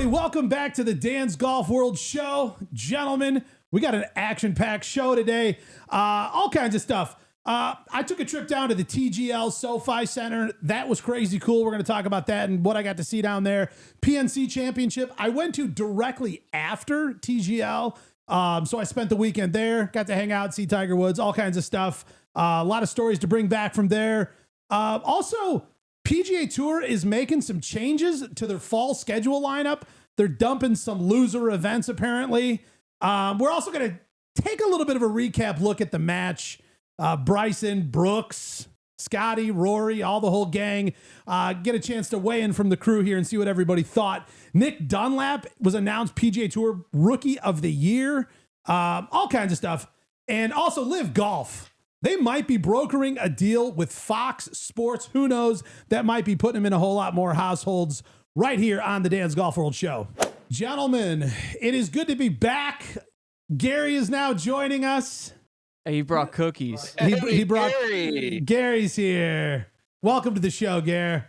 welcome back to the Dan's Golf World Show. Gentlemen, we got an action-packed show today. All kinds of stuff. I took a trip down to the TGL SoFi Center. That was crazy cool. We're going to talk about that and what I got to see down there. PNC Championship, I went to directly after TGL. So I spent the weekend there, got to hang out, see Tiger Woods, all kinds of stuff. A lot of stories to bring back from there. Also, PGA Tour is making some changes to their fall schedule lineup. They're dumping some loser events, apparently. We're also going to take a little bit of a recap look at the match. Bryson, Brooks, Scotty, Rory, all the whole gang. Get a chance to weigh in from the crew here and see what everybody thought. Nick Dunlap was announced PGA Tour Rookie of the Year. All kinds of stuff. And also Live Golf. They might be brokering a deal with Fox Sports. Who knows? That might be putting them in a whole lot more households right here on the Dan's Golf World Show. Gentlemen, it is good to be back. Gary is now joining us. He brought cookies. He brought Gary. Gary's here. Welcome to the show, Gary.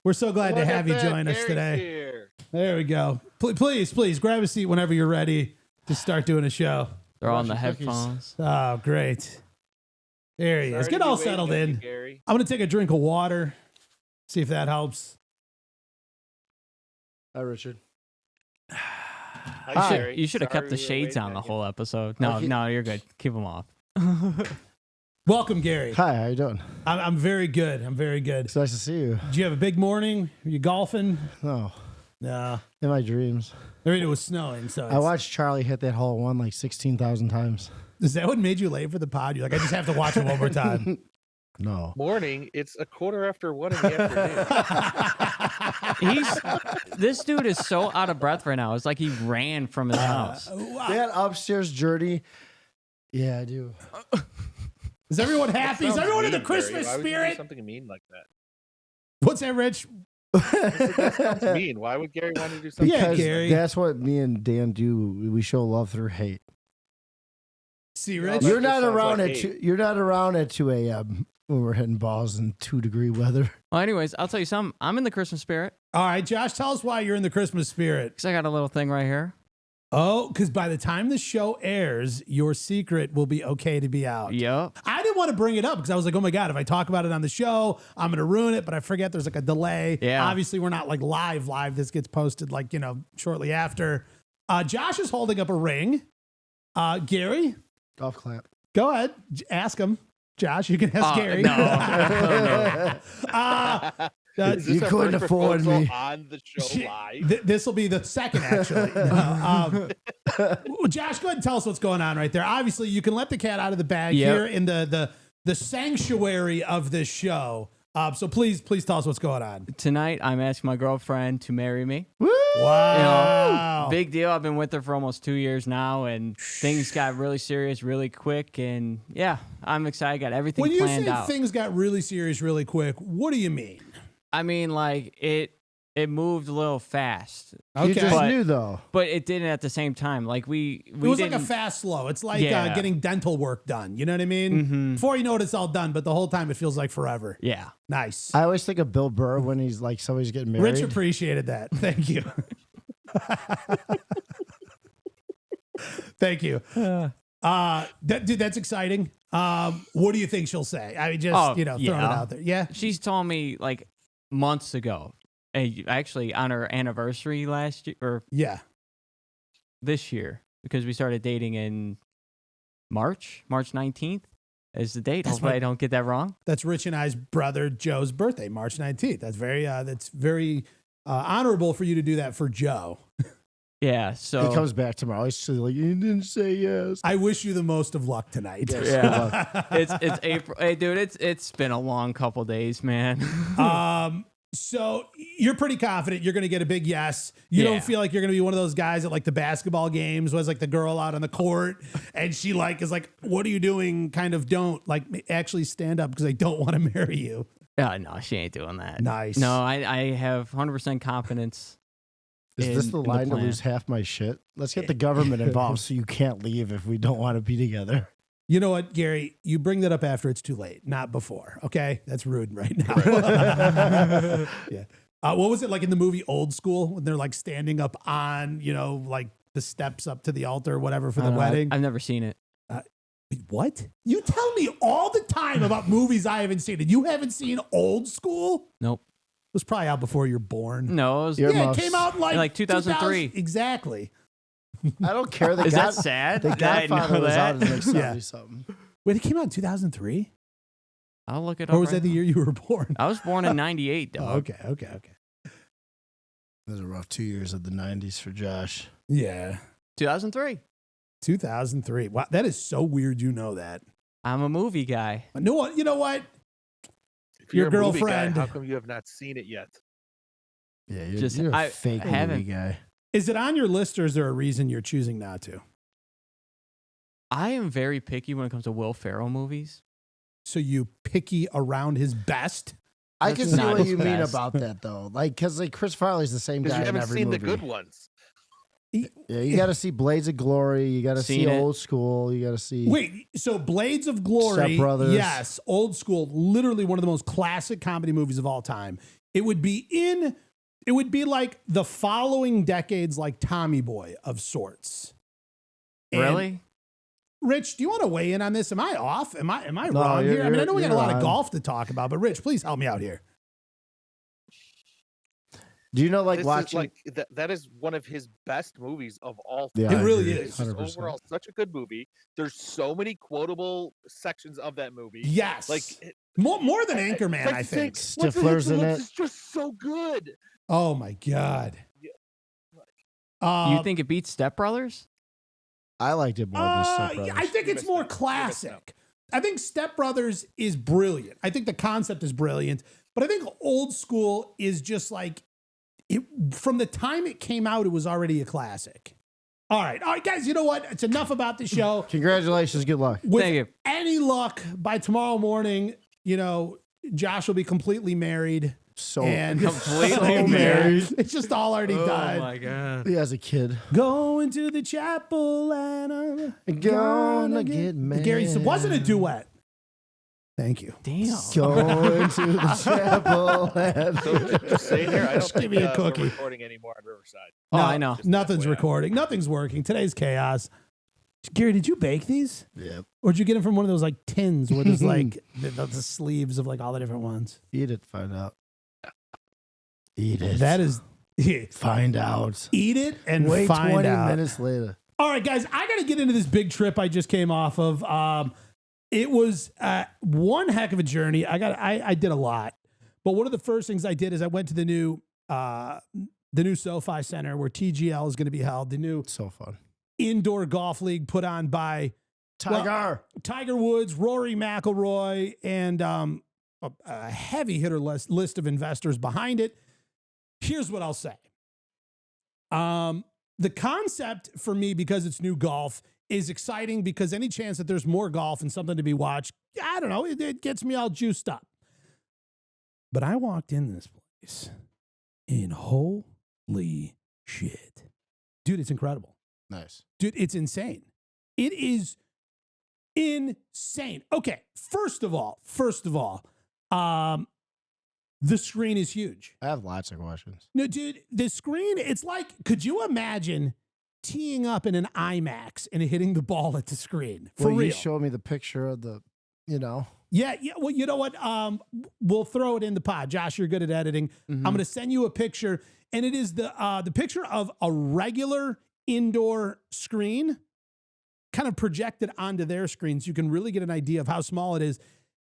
We're so glad to have you join us today. Here. There we go. Please grab a seat whenever you're ready to start doing a show. They're on the headphones. Oh, great. There he is. Get all settled in. Gary. I'm going to take a drink of water, see if that helps. Hi, Richard. Hi, Gary. You should have kept the Sorry we were shades waiting on the on you. whole episode. No, you're good. Keep them off. Welcome, Gary. Hi, how you doing? I'm very good. I'm very good. It's nice to see you. Did you have a big morning? Were you golfing? No, No. in my dreams. I mean, it was snowing, so I watched Charlie hit that hole one like 16,000 times. Is that what made you late for the pod? You're like, I just have to watch it one more time. No. Morning. It's 1:15 in the afternoon. This dude is so out of breath right now. It's like he ran from his house. That upstairs journey. Yeah, I do. Is everyone happy? Is Sounds everyone in the mean, Christmas Gary. Why would you do spirit? something mean like that? What's that, Rich? That sounds mean. Why would Gary want to do something? Yeah, Because Gary. that's what me and Dan do. We show love through hate. See, Well, Rich? that You're just not sounds around like at hate. you're not around at 2 a.m. when we're hitting balls in 2-degree weather. Well, anyways, I'll tell you something. I'm in the Christmas spirit All right, Josh, tell us why you're in the Christmas spirit. because I got a little thing right here. Oh, because by the time the show airs, your secret will be okay to be out. Yup. I didn't want to bring it up because I was like, oh my God, if I talk about it on the show, I'm going to ruin it. But I forget there's like a delay. Yeah. Obviously, we're not like live. This gets posted like, shortly after. Josh is holding up a ring. Gary, Golf clap. go ahead. Ask him. Josh, you can ask Gary. No. Is this You our couldn't first afford proposal me. on the show live. This will be the second, actually. Josh, go ahead and tell us what's going on right there. Obviously, you can let the cat out of the bag Yep. here in the sanctuary of this show. So please tell us what's going on. Tonight, I'm asking my girlfriend to marry me. Wow. Big deal. I've been with her for almost 2 years now, and things got really serious really quick. And yeah, I'm excited. Got everything When you planned say out. things got really serious really quick, what do you mean? I mean, like it moved a little fast. You just But- knew though. But it didn't at the same time. Like we It was didn't, like a fast slow. It's like Yeah. getting dental work done. You know what I mean? Mhm. Before you know it, it's all done, but the whole time it feels like forever. Yeah. Nice. I always think of Bill Burr when he's like somebody's getting married. Rich appreciated that. Thank you. Thank you. Dude, that's exciting. What do you think she'll say? I mean, just, throwing it out there. Yeah. She's told me like months ago, actually on her anniversary last year or Yeah. this year, because we started dating in March 19th is the date. That's Hopefully right. I don't get that wrong. That's Rich and I's brother Joe's birthday, March 19th. That's very honorable for you to do that for Joe. Yeah. He So comes back tomorrow. He's still like, you didn't say yes. I wish you the most of luck tonight. Yes. yeah, it's April. Hey, dude, it's been a long couple days, man. So you're pretty confident you're going to get a big yes. You Yeah. don't feel like you're going to be one of those guys at like the basketball games was like the girl out on the court and she like is like, what are you doing? Kind of don't like actually stand up because I don't want to marry you. No, she ain't doing that. Nice. No, I have 100% confidence. Is this in the the line to plan. lose half my shit? Let's get the government involved so you can't leave if we don't want to be together. You know what, Gary? You bring that up after it's too late, not before. Okay, that's rude right now. Yeah. What was it like in the movie Old School when they're like standing up on, like the steps up to the altar or whatever for the wedding? I've never seen it. Wait, what? You tell me all the time about movies I haven't seen, and you haven't seen Old School? Nope. It was probably out before you were born. No, it was Yeah, it came out in like 2003. 2000 exactly. I don't care. Is that sad? The I didn't Godfather know was out in that. like 70 something. Wait, it came out in 2003? I'll look it up. Or was right that the now. year you were born? I was born in 98, though. Oh, okay. Those are rough 2 years of the 90s for Josh. Yeah. 2003. 2003. Wow, that is so weird you know that. I'm a movie guy. No, you know what? If you're Your a movie guy, girlfriend. how come you have not seen it yet? Yeah, Just- you're a I fake haven't. movie guy. Is it on your list or is there a reason you're choosing not to? I am very picky when it comes to Will Ferrell movies. So you picky around his best? I That's can see not what his you mean best. about that, though. Like, because Chris Farley's the same Because guy you in haven't every seen movie. the good ones. Yeah, you got to see Blades of Glory. You got to see Seen it. Old School. You got to see. Wait, so Blades of Glory, Step Brothers. yes, Old School, literally one of the most classic comedy movies of all time. It would be like the following decades, like Tommy Boy of sorts. And Really? Rich, do you want to weigh in on this? Am I off? Am I No, wrong here? I mean, I you're- know we got a you're lot of on. golf to talk about, but Rich, please help me out here. Do you know, like, This watching? is that is one of his best movies of all Yeah, time. It really agree, is. It's just 100%. overall such a good movie. There's so many quotable sections of that movie. Yes. Like More than Anchorman, like I you think. What the Stifler's in Influence it. is just so good. Oh, my God. You think it beats Step Brothers? I liked it more than Step Brothers. I think You it's missed more out. You missed classic. I think Step Brothers is brilliant. I think the concept is brilliant, but I think Old School is just like it. From the time it came out, it was already a classic. All right, guys. You know what? It's enough about the show. Congratulations. Good luck. With Thank you. any luck, by tomorrow morning, Josh will be completely married. So And Completely so married. It's just all already done. my God. he has a kid. Going to the chapel and I'm Gonna get married. Gary said, wasn't a duet. Thank you. Damn. Going to the chapel. So just saying here, I don't Just give think me a cookie. we're recording anymore on Riverside. Oh, I know. Just Nothing's FYI. recording. Nothing's working. Today's chaos. Gary, did you bake these? Yep. Or did you get them from one of those like tins where there's like the sleeves of like all the different ones? Eat it. Find out. Eat it. That is, Find out. eat it and Wait find 20 out. minutes later. All right, guys, I got to get into this big trip I just came off of. It was one heck of a journey. I did a lot, but one of the first things I did is I went to the new SoFi Center where TGL is going to be held. The new So fun. Indoor Golf League put on by Tiger Woods, Rory McIlroy, and a heavy hitter list of investors behind it. Here's what I'll say. The concept for me, because it's new golf, is exciting because any chance that there's more golf and something to be watched, I don't know, it gets me all juiced up. But I walked in this place and holy shit. Dude, it's incredible. Nice. Dude, it's insane. It is insane. Okay, first of all, the screen is huge. I have lots of questions. No, dude, the screen, it's like, could you imagine teeing up in an IMAX and hitting the ball at the screen? For Well, real. you showed me the picture of the, Yeah. Well, you know what? We'll throw it in the pod. Josh, you're good at editing. I'm going to send you a picture, and it is the picture of a regular indoor screen kind of projected onto their screen so you can really get an idea of how small it is.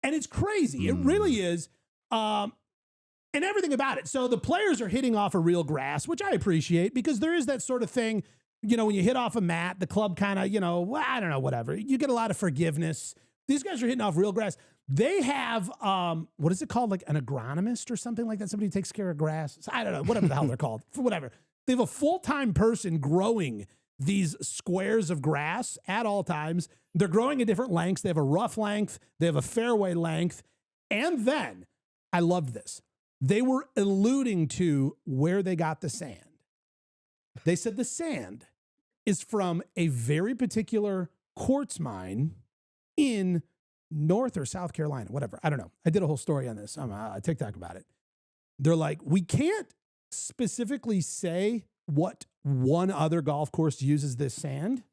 And it's crazy. It really is. And everything about it. So the players are hitting off a real grass, which I appreciate because there is that sort of thing, when you hit off a mat, the club kind of, I don't know, whatever. You get a lot of forgiveness. These guys are hitting off real grass. They have, what is it called? Like an agronomist or something like that? Somebody who takes care of grass. I don't know, whatever the hell they're called. For whatever. They have a full-time person growing these squares of grass at all times. They're growing at different lengths. They have a rough length. They have a fairway length. And then, I loved this. They were alluding to where they got the sand. They said the sand is from a very particular quartz mine in North or South Carolina, whatever. I don't know. I did a whole story on this on TikTok about it. they're like, we can't specifically say what one other golf course uses this sand,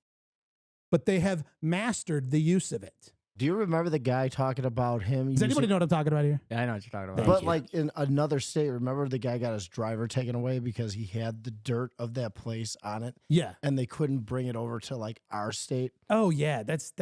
but they have mastered the use of it. Do you remember the guy talking about him? Does anybody know what I'm talking about here? Yeah, I know what you're talking about. But like in another state, remember the guy got his driver taken away because he had the dirt of that place on it, Yeah. and they couldn't bring it over to like our state. Oh yeah, that's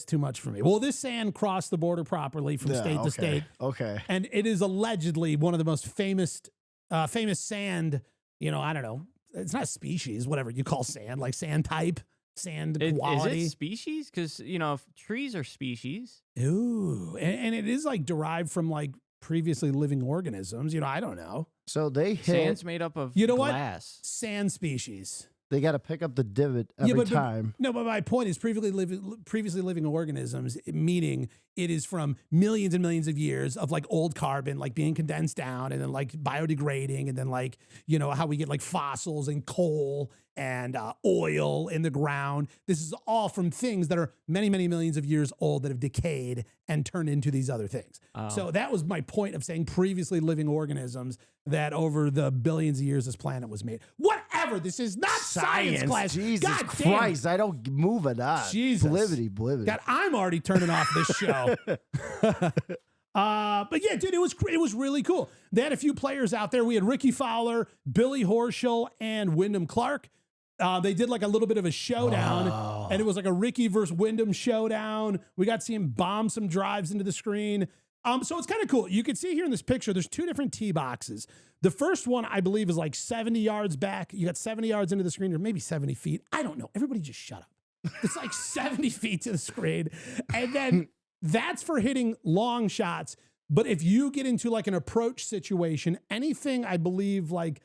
too much for me. Well, this sand crossed the border properly from state to state. Okay. And it is allegedly one of the most famous sand, I don't know. It's not species, whatever you call sand, like sand type, sand quality. Is it species? Because, if trees are species. Ooh. And it is like derived from like previously living organisms. I don't know. So they hit. Sand's made up of glass. Sand species. They got to pick up the divot every time. But my point is previously living organisms, meaning it is from millions and millions of years of like old carbon, like being condensed down and then like biodegrading. And then like, how we get like fossils and coal and oil in the ground. This is all from things that are many, many millions of years old that have decayed and turned into these other things. Oh. So that was my point of saying previously living organisms that over the billions of years this planet was made. Whatever. This is not science class. Jesus God Christ. I don't move it on. Jesus. Blibbity. God, I'm already turning off this show. But yeah, dude, it was really cool. They had a few players out there. We had Ricky Fowler, Billy Horschel, and Wyndham Clark. They did like a little bit of a showdown, and it was like a Ricky versus Wyndham showdown. We got to see him bomb some drives into the screen. So it's kind of cool. You can see here in this picture, there's two different tee boxes. The first one, I believe, is like 70 yards back. You got 70 yards into the screen, or maybe 70 feet. I don't know. Everybody just shut up. It's like 70 feet to the screen. And then that's for hitting long shots. But if you get into like an approach situation, anything, I believe, like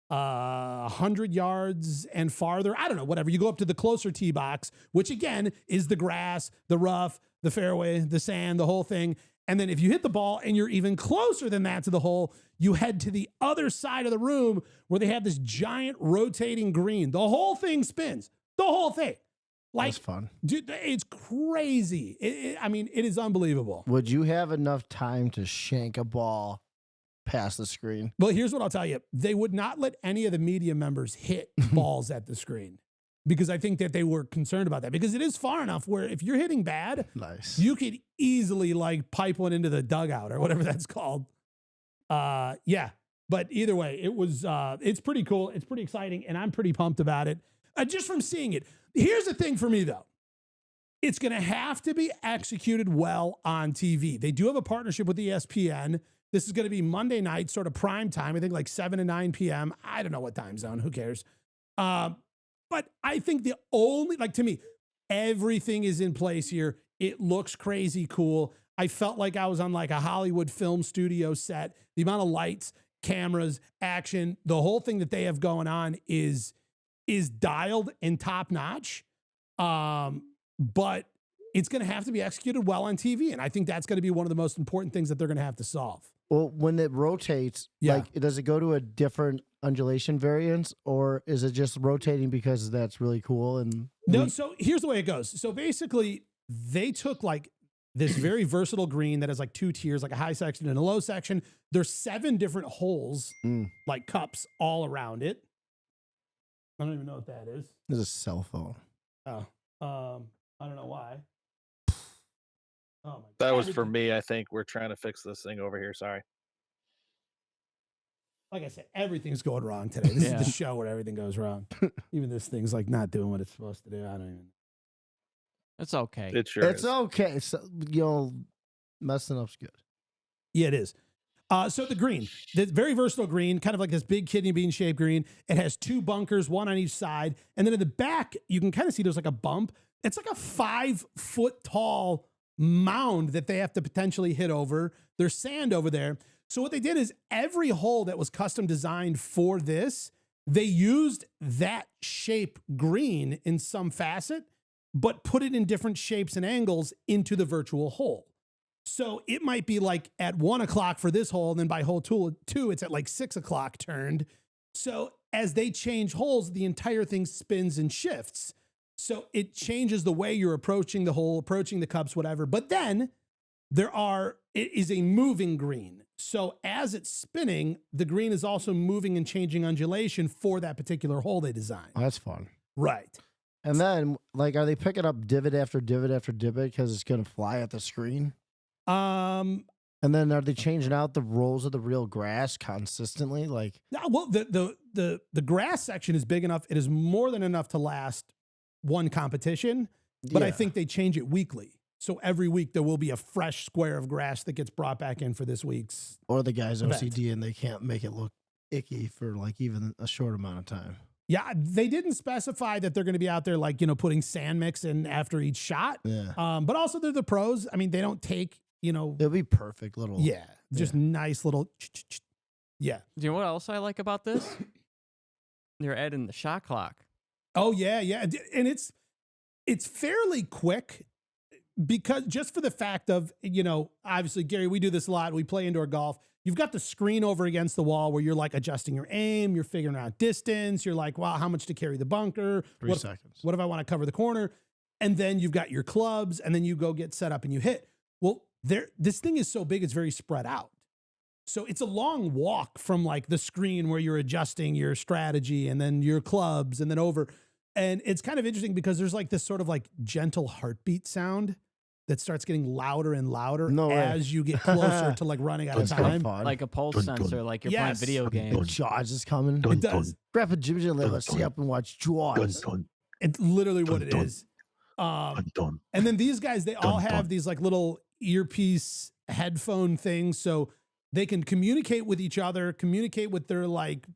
100 yards and farther, I don't know, whatever. You go up to the closer tee box, which again is the grass, the rough, the fairway, the sand, the whole thing. And then if you hit the ball and you're even closer than that to the hole, you head to the other side of the room where they have this giant rotating green. The whole thing spins. The whole thing. Like, that's fun. Dude, it's crazy. It is unbelievable. Would you have enough time to shank a ball past the screen? Well, here's what I'll tell you. They would not let any of the media members hit balls at the screen because I think that they were concerned about that, because it is far enough where if you're hitting bad, nice, you could easily like pipe one into the dugout or whatever that's called. Yeah. But either way, it's pretty cool. It's pretty exciting. And I'm pretty pumped about it. Just from seeing it. Here's the thing for me though. It's going to have to be executed well on TV. They do have a partnership with ESPN. This is going to be Monday night, sort of prime time. I think like 7 to 9 p.m. I don't know what time zone. Who cares? But I think to me, everything is in place here. It looks crazy cool. I felt like I was on like a Hollywood film studio set. The amount of lights, cameras, action, the whole thing that they have going on is dialed and top notch. But it's going to have to be executed well on TV. And I think that's going to be one of the most important things that they're going to have to solve. Well, when it rotates, does it go to a different undulation variance, or is it just rotating because that's really cool? And no, so here's the way it goes. So basically, they took like this very versatile green that has like two tiers, like a high section and a low section. There's 7 different holes, like cups all around it. I don't even know what that is. There's a cell phone. Oh, I don't know why. Oh my God. That was for me. I think we're trying to fix this thing over here. Sorry. Like I said, everything's going wrong today. This is the show where everything goes wrong. Even this thing's like not doing what it's supposed to do. I don't even. It's okay. It sure It's is. okay. So, messing up's good. Yeah, it is. So the green, the very versatile green, kind of like this big kidney bean shaped green. It has 2 bunkers, one on each side. And then in the back, you can kind of see there's like a bump. It's like a 5-foot tall mound that they have to potentially hit over. There's sand over there. So what they did is every hole that was custom designed for this, they used that shape green in some facet, but put it in different shapes and angles into the virtual hole. So it might be like at 1 o'clock for this hole, and then by hole 2, it's at like 6 o'clock turned. So as they change holes, the entire thing spins and shifts. So it changes the way you're approaching the hole, approaching the cups, whatever. But then it is a moving green. So as it's spinning, the green is also moving and changing undulation for that particular hole they designed. Oh, that's fun. Right. And then, like, are they picking up divot after divot after divot because it's going to fly at the screen? And then are they changing out the rolls of the real grass consistently? Like, no, well, the grass section is big enough. It is more than enough to last one competition, but I think they change it weekly. So every week there will be a fresh square of grass that gets brought back in for this week's. Or the guy's event. OCD and they can't make it look icky for like even a short amount of time. Yeah, they didn't specify that they're going to be out there like, you know, putting sand mix in after each shot. Yeah. But also they're the pros. I mean, they don't take, you know. It'll be perfect little. Yeah, just nice little. Yeah. Do you know what else I like about this? They're adding the shot clock. Oh yeah, yeah, and it's fairly quick because just for the fact of, you know, obviously Gary, we do this a lot. We play indoor golf. You've got the screen over against the wall where you're like adjusting your aim, you're figuring out distance. You're like, wow, how much to carry the bunker? 3 seconds. What if I want to cover the corner? And then you've got your clubs, and then you go get set up and you hit. Well, this thing is so big, it's very spread out. So it's a long walk from like the screen where you're adjusting your strategy and then your clubs and then over. And it's kind of interesting because there's like this sort of like gentle heartbeat sound that starts getting louder and louder as you get closer to like running out of time. Like a pulse sensor, like you're playing video games. Jaws is coming. It does. Grab a Jimmy and let us stay up and watch Jaws. It's literally what it is. And then these guys, they all have these like little earpiece headphone things. So they can communicate with each other, communicate with their like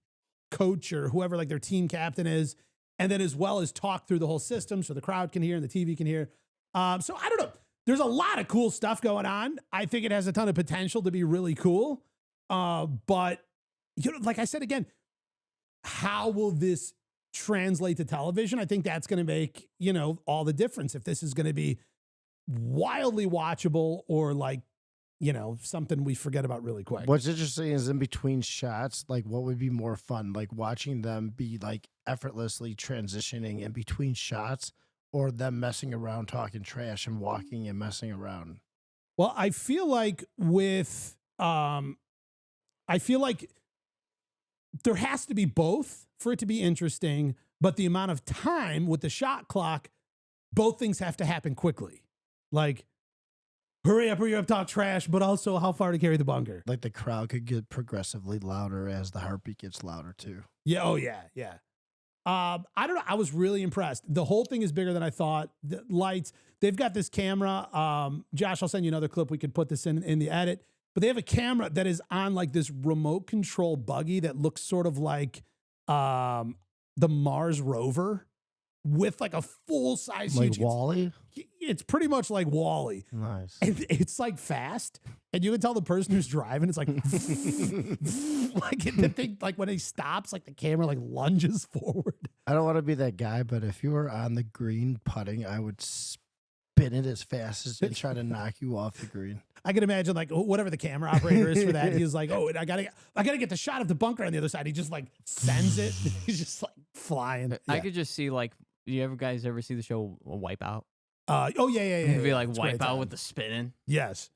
coach or whoever like their team captain is. And then as well as talk through the whole system so the crowd can hear and the TV can hear. So I don't know. There's a lot of cool stuff going on. I think it has a ton of potential to be really cool. But, you know, like I said, again, how will this translate to television? I think that's going to make, you know, all the difference. If this is going to be wildly watchable or like, you know, something we forget about really quick. What's interesting is in between shots, like what would be more fun? Like watching them be like effortlessly transitioning in between shots or them messing around, talking trash and walking and messing around. Well, I feel like there has to be both for it to be interesting, but the amount of time with the shot clock, both things have to happen quickly. Like, hurry up, talk trash, but also how far to carry the bunker. Like the crowd could get progressively louder as the heartbeat gets louder too. Yeah. Oh yeah. Yeah. I don't know. I was really impressed. The whole thing is bigger than I thought. The lights, they've got this camera. Josh, I'll send you another clip. We could put this in the edit, but they have a camera that is on like this remote control buggy that looks sort of like the Mars rover with like a full size. Like Wall-E? It's pretty much like Wall-E. Nice. And it's like fast. And you can tell the person who's driving, it's like, like the thing, like when he stops, like the camera like lunges forward. I don't want to be that guy, but if you were on the green putting, I would spin it as fast as and try to knock you off the green. I can imagine like whatever the camera operator is for that. He's like, oh, I gotta get the shot of the bunker on the other side. He just like sends it. He's just like flying. I could just see like, do you guys ever see the show Wipeout? Oh yeah. It'd be like Wipeout with the spinning. Yes.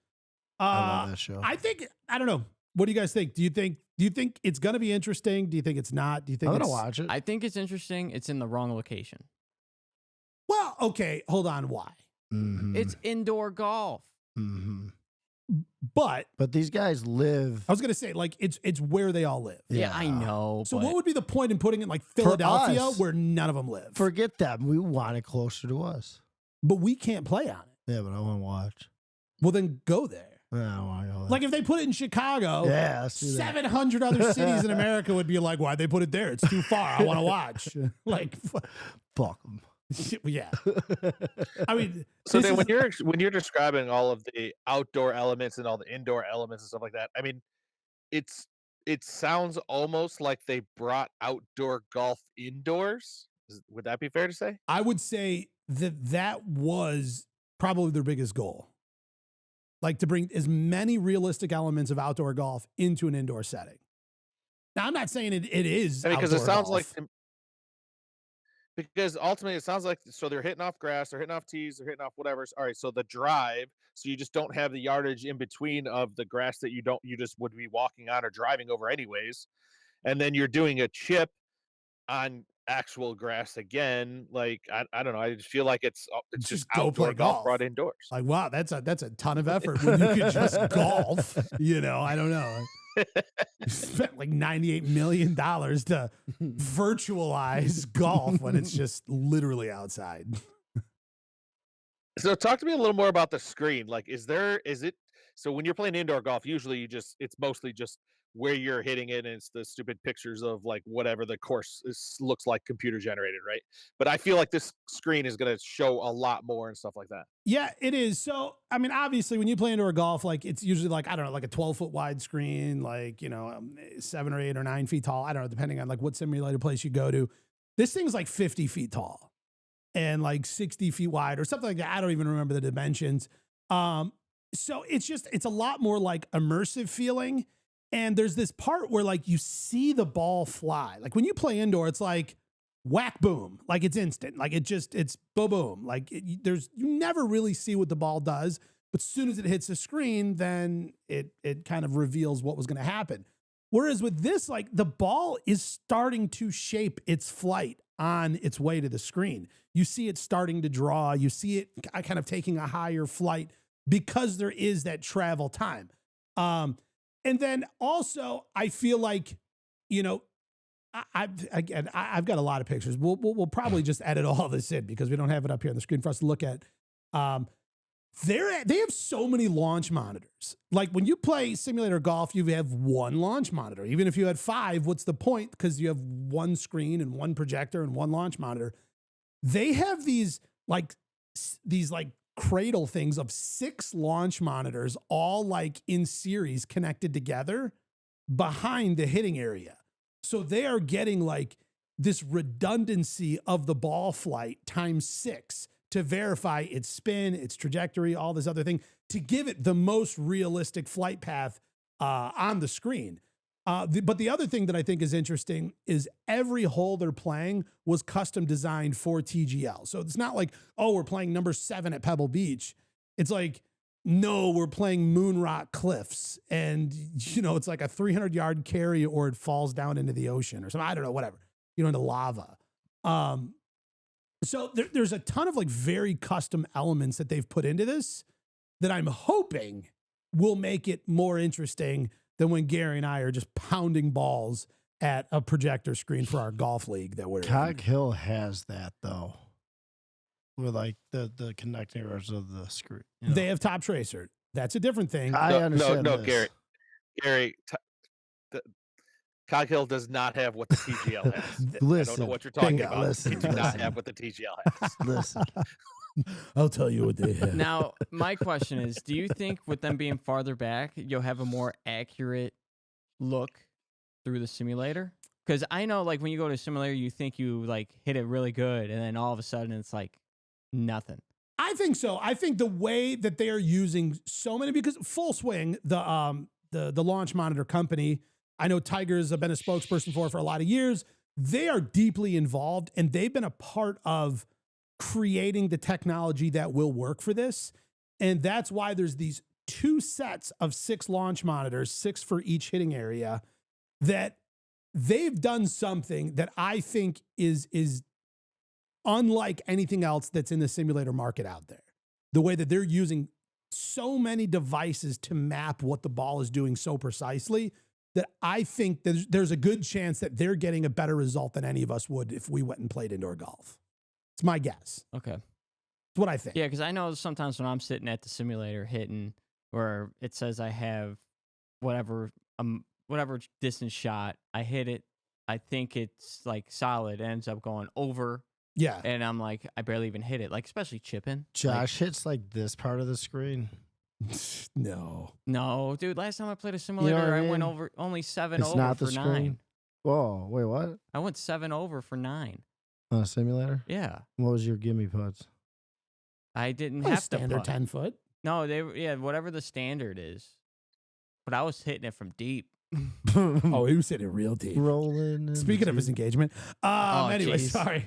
I love that show. I don't know. What do you guys think? Do you think it's gonna be interesting? Do you think it's not? Do you think I'm gonna watch it? I think it's interesting. It's in the wrong location. Well, okay, hold on. Why? Mm-hmm. It's indoor golf. Mm-hmm. But these guys live. I was gonna say, like, it's where they all live. Yeah, I know. So what would be the point in putting it in like Philadelphia where none of them live? Forget them. We want it closer to us. But we can't play on it. Yeah, but I want to watch. Well, then go there. I don't want to go there. Like if they put it in Chicago, yeah, 700 other cities in America would be like, why'd they put it there? It's too far. I want to watch. Like, fuck them. Yeah. I mean, so then when you're describing all of the outdoor elements and all the indoor elements and stuff like that, I mean, it sounds almost like they brought outdoor golf indoors. Would that be fair to say? I would say that was probably their biggest goal. Like to bring as many realistic elements of outdoor golf into an indoor setting. Now, I'm not saying it is. I mean, because it sounds like Because ultimately it sounds like so they're hitting off grass, they're hitting off tees, they're hitting off whatever. All right, so the drive, so you just don't have the yardage in between of the grass that you just would be walking on or driving over anyways. And then you're doing a chip on actual grass again. Like I don't know. I just feel like it's just go play outdoor golf golf. brought indoors. Like, wow, that's a ton of effort when you could just golf. I don't know. You spent like $98 million to virtualize golf when it's just literally outside. So talk to me a little more about the screen. Like, so when you're playing indoor golf, usually it's mostly just where you're hitting it, and it's the stupid pictures of like whatever the course looks like computer generated, right? But I feel like this screen is going to show a lot more and stuff like that. Yeah, it is. So, I mean, obviously when you play indoor golf, like it's usually like, I don't know, like a 12-foot wide screen, like, 7 or 8 or 9 feet tall. I don't know, depending on like what simulator place you go to. This thing's like 50 feet tall and like 60 feet wide or something like that. I don't even remember the dimensions. So it's a lot more like immersive feeling. And there's this part where like you see the ball fly. Like when you play indoor, it's like whack, boom, like it's instant. Like it's boom, boom. Like you never really see what the ball does, but as soon as it hits the screen, then it kind of reveals what was going to happen. Whereas with this, like the ball is starting to shape its flight on its way to the screen. You see it starting to draw. You see it kind of taking a higher flight because there is that travel time. And then also, I feel like, I've got a lot of pictures. We'll probably just edit all this in because we don't have it up here on the screen for us to look at. They have so many launch monitors. Like when you play simulator golf, you have one launch monitor. Even if you had 5, what's the point? Because you have one screen and one projector and one launch monitor. They have these cradle things of 6 launch monitors, all like in series connected together behind the hitting area. So they are getting like this redundancy of the ball flight times 6 to verify its spin, its trajectory, all this other thing to give it the most realistic flight path on the screen. But the other thing that I think is interesting is every hole they're playing was custom designed for TGL. So it's not like, oh, we're playing number 7 at Pebble Beach. It's like, no, we're playing Moon Rock Cliffs. And, it's like a 300-yard carry or it falls down into the ocean or something. I don't know, whatever, into lava. So there's a ton of like very custom elements that they've put into this that I'm hoping will make it more interesting than when Gary and I are just pounding balls at a projector screen for our golf league that we're Cog Hill has that though. With like the connectors of the screen. They have Top Tracer. That's a different thing. I understand. No, this. Gary, Cog Hill does not have what the TGL has. Listen, I don't know what you're talking about. Listen, They do not have what the TGL has. Listen. I'll tell you what they have. Now, my question is, do you think with them being farther back, you'll have a more accurate look through the simulator? Because I know, like, when you go to a simulator, you think you, like, hit it really good, and then all of a sudden it's, like, nothing. I think so. I think the way that they are using so many, because Full Swing, the launch monitor company, I know Tiger's been a spokesperson for a lot of years. They are deeply involved, and they've been a part of creating the technology that will work for this. And that's why there's these 2 sets of 6 launch monitors, 6 for each hitting area, that they've done something that I think is unlike anything else that's in the simulator market out there. The way that they're using so many devices to map what the ball is doing so precisely that I think there's a good chance that they're getting a better result than any of us would if we went and played indoor golf. It's my guess. Okay. It's what I think. Yeah, because I know sometimes when I'm sitting at the simulator hitting where it says I have whatever distance shot, I hit it, I think it's like solid, it ends up going over. Yeah. And I'm like, I barely even hit it, like especially chipping. Josh hits like this part of the screen. No, dude. Last time I played a simulator, I went over only 7 it's over not for the 9. screen. Whoa, wait, what? I went 7 over for 9. On a simulator? Yeah. What was your gimme putts? I didn't a have standard to putt. 10-foot. No, whatever the standard is. But I was hitting it from deep. Oh, he was sitting real deep. Rolling. Speaking of his engagement. Anyway, geez. sorry.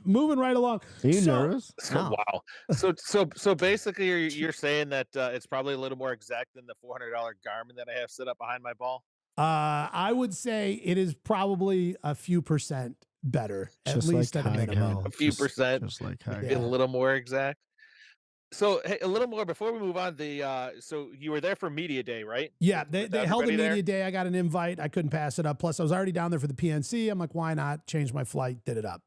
Moving right along. Are you So- nervous? No. Wow. So basically, you're saying that it's probably a little more exact than the $400 Garmin that I have set up behind my ball. I would say it is probably a few percent better, at Just least like at a High minimum. Hill. A few percent. Just like High Yeah. Get a Hill. little more exact. So hey, a little more before we move on. So you were there for media day, right? Yeah, With they held a everybody media there? day. I got an invite. I couldn't pass it up. Plus, I was already down there for the PNC. I'm like, why not change my flight? Did it up.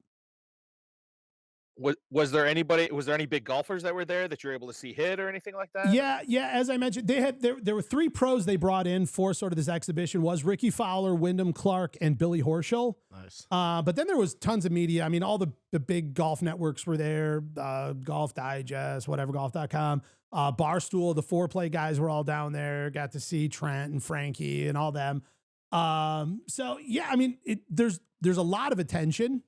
Was there any big golfers that were there that you're able to see hit or anything like that? Yeah. As I mentioned, there were 3 pros they brought in for sort of this exhibition. Was Ricky Fowler, Wyndham Clark, and Billy Horschel. Nice. But then there was tons of media. I mean, all the big golf networks were there. Golf Digest, whatever, golf.com. Barstool, the foreplay guys were all down there. Got to see Trent and Frankie and all them. So yeah, I mean, there's a lot of attention.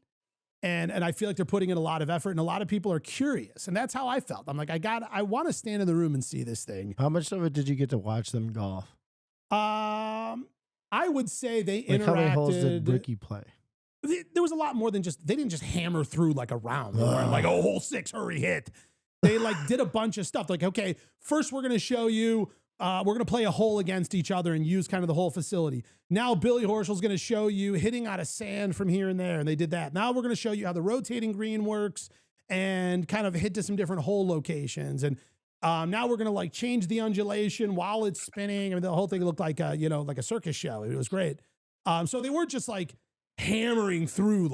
And I feel like they're putting in a lot of effort, and a lot of people are curious. And that's how I felt. I'm like, I want to stand in the room and see this thing. How much of it did you get to watch them golf? I would say they Like interacted. how many holes did Ricky play? There was a lot more than they didn't just hammer through like a round. They weren't like, oh, hole 6, hurry hit. They like did a bunch of stuff. Like, okay, first we're going to show you, we're going to play a hole against each other and use kind of the whole facility. Now Billy Horschel's going to show you hitting out of sand from here and there. And they did that. Now we're going to show you how the rotating green works and kind of hit to some different hole locations. And now we're going to like change the undulation while it's spinning. I mean, the whole thing looked like like a circus show. It was great. So they weren't just like hammering through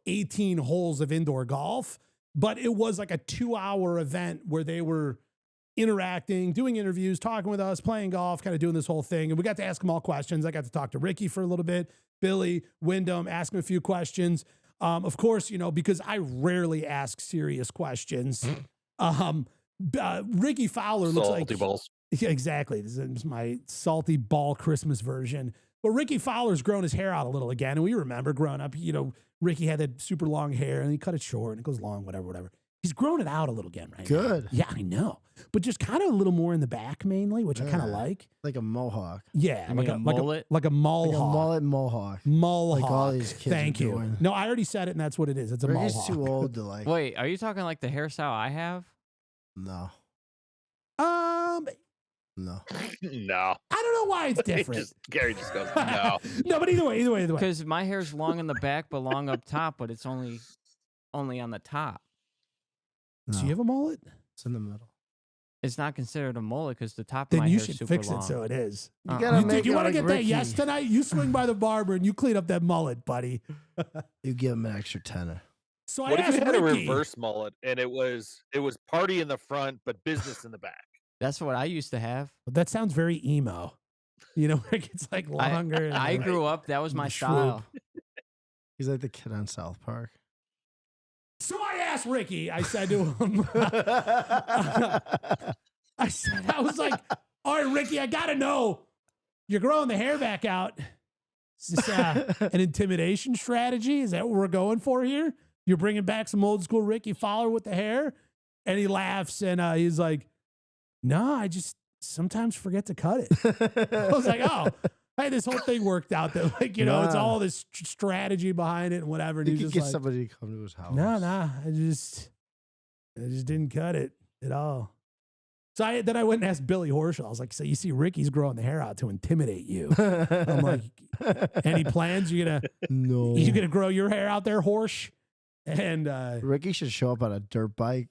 18 holes of indoor golf, but it was like a 2-hour event where they were interacting, doing interviews, talking with us, playing golf, kind of doing this whole thing. And we got to ask them all questions. I got to talk to Ricky for a little bit, Billy, Wyndham, ask him a few questions. Of course, because I rarely ask serious questions. Ricky Fowler looks like Salty balls. Yeah, exactly. This is my salty ball Christmas version. But Ricky Fowler's grown his hair out a little again. And we remember growing up, Ricky had that super long hair and he cut it short and it goes long, whatever. He's grown it out a little again right now. Good. Yeah, I know. But just kind of a little more in the back mainly, which I kind of Yeah. like. Like a mohawk. Yeah. You mean a mullet? Like a mall Like a hawk. mullet mohawk. Mall Like all hawk. these kids Thank are you. doing. No, I already said it and that's what it is. It's a mall Ricky's hawk. too old to like. Wait, are you talking like the hairstyle I have? No. No. No. I don't know why it's different. Gary just goes, no. No, but either way. Because my hair's long in the back, but long up top, but it's only on the top. Do No. you have a mullet? It's in the middle. It's not considered a mullet because the top of Then my you hair is should super fix long. it so it is. Uh-uh. gotta You, make dude, you it want to like get that Ricky. yes tonight? You swing by the barber and you clean up that mullet, buddy. You give him an extra tenner. So What I if you asked had a Ricky. reverse mullet and it was party in the front but business in the back? That's what I used to have. That sounds very emo. Where it gets like longer. and I like- grew up. That was my Shrew. style. He's like the kid on South Park. So I asked Ricky. I said to him, I was like, all right, Ricky, I got to know. You're growing the hair back out. Is this an intimidation strategy? Is that what we're going for here? You're bringing back some old school Ricky Fowler with the hair? And he laughs and he's like, no, I just sometimes forget to cut it. I was like, oh, hey, this whole thing worked out. That it's Nah. all this strategy behind it and whatever. And You he's could just get like, somebody to come to his house. no, I just didn't cut it at all. So then I went and asked Billy Horschel. I was like, so you see Ricky's growing the hair out to intimidate you. I'm like, any plans? You gonna grow your hair out there, Horsch? And Ricky should show up on a dirt bike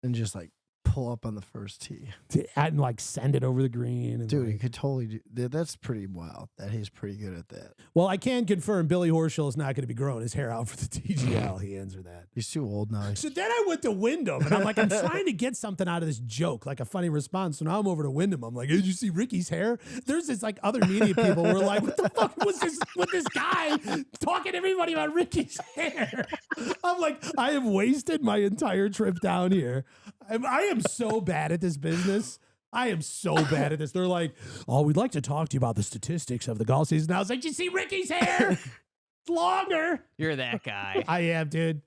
and just like pull up on the first tee. and like send it over the green. And Dude, like- he could totally do that's pretty wild. That he's pretty good at that. well, I can confirm Billy Horschel is not going to be growing his hair out for the TGL. He answered that. He's too old now. So then I went to Wyndham, and I'm like, I'm trying to get something out of this joke, like a funny response. So now I'm over to Wyndham. I'm like, hey, did you see Ricky's hair? There's this like other media people were like, what the fuck was this with this guy talking to everybody about Ricky's hair? I'm like, I have wasted my entire trip down here. I am so bad at this business. I am so bad at this. They're like, oh, we'd like to talk to you about the statistics of the golf season. I was like, did you see Ricky's hair? It's longer. You're that guy. I am, dude.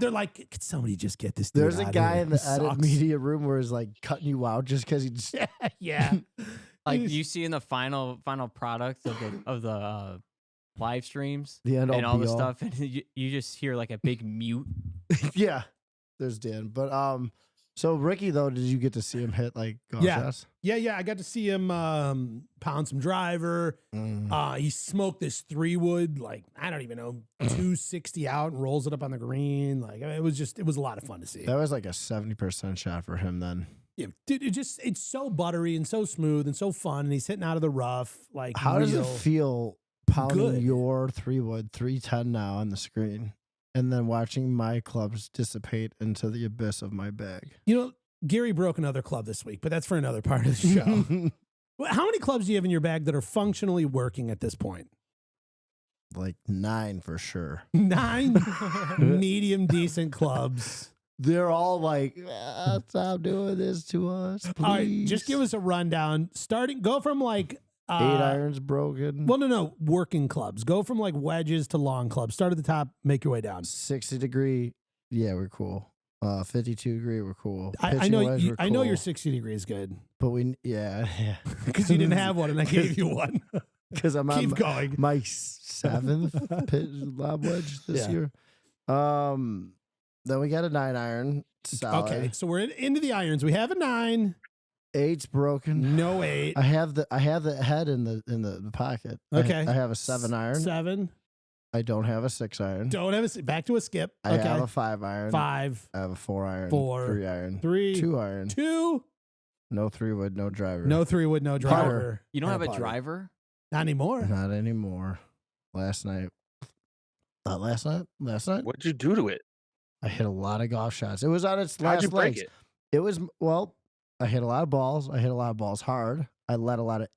They're like, could somebody just get this dude There's a out of guy here? in the He edit sucks." media room where he's like cutting you out just because he just Yeah. Like you see in the final product of the live streams The end all and all be the all. stuff, and you just hear like a big mute. Yeah, there's Dan. But so Ricky though, did you get to see him hit like golf Yeah. shots? Yeah. I got to see him pound some driver. He smoked this 3-wood, like, I don't even know, 260 out and rolls it up on the green. Like, it was a lot of fun to see. That was like a 70% shot for him then. Yeah, dude, it's so buttery and so smooth and so fun. And he's hitting out of the rough. Like, How does it feel pounding good. your 3-wood 310 now on the screen, and then watching my clubs dissipate into the abyss of my bag? You know, Gary broke another club this week, but that's for another part of the show. How many clubs do you have in your bag that are functionally working at this point? Like 9 for sure. 9 medium decent clubs. They're all like, stop doing this to us, please. All right, just give us a rundown. Go from like 8 irons broken. Well, no, working clubs. Go from like wedges to long clubs. Start at the top, make your way down. 60 degree, yeah, we're cool. 52 degree, we're cool. I Pitching know wedge, we're I know cool. your 60 degrees good But yeah. because you didn't have one and I gave you one. Because I'm Keep on going. my 7th pitch lob wedge this Yeah. year. Then we got a 9 iron. Solid. Okay, so we're into the irons. We have a 9, 8's broken. no 8. I have the head in the pocket. Okay. I have a 7 iron. 7. I don't have a 6 iron. Don't have back to a skip. I Okay. have a 5 iron. 5, I have a 4 iron. 4, 3 iron. 3, 2 iron. 2. No 3-wood, no driver. No 3-wood, no driver. You don't Or have a putter. driver? Not anymore. Not anymore. Last night. Last night? What'd you do to it? I hit a lot of golf shots. It was on its How'd last you break legs. it? It was, well, I hit a lot of balls. I hit a lot of balls hard. I let a lot of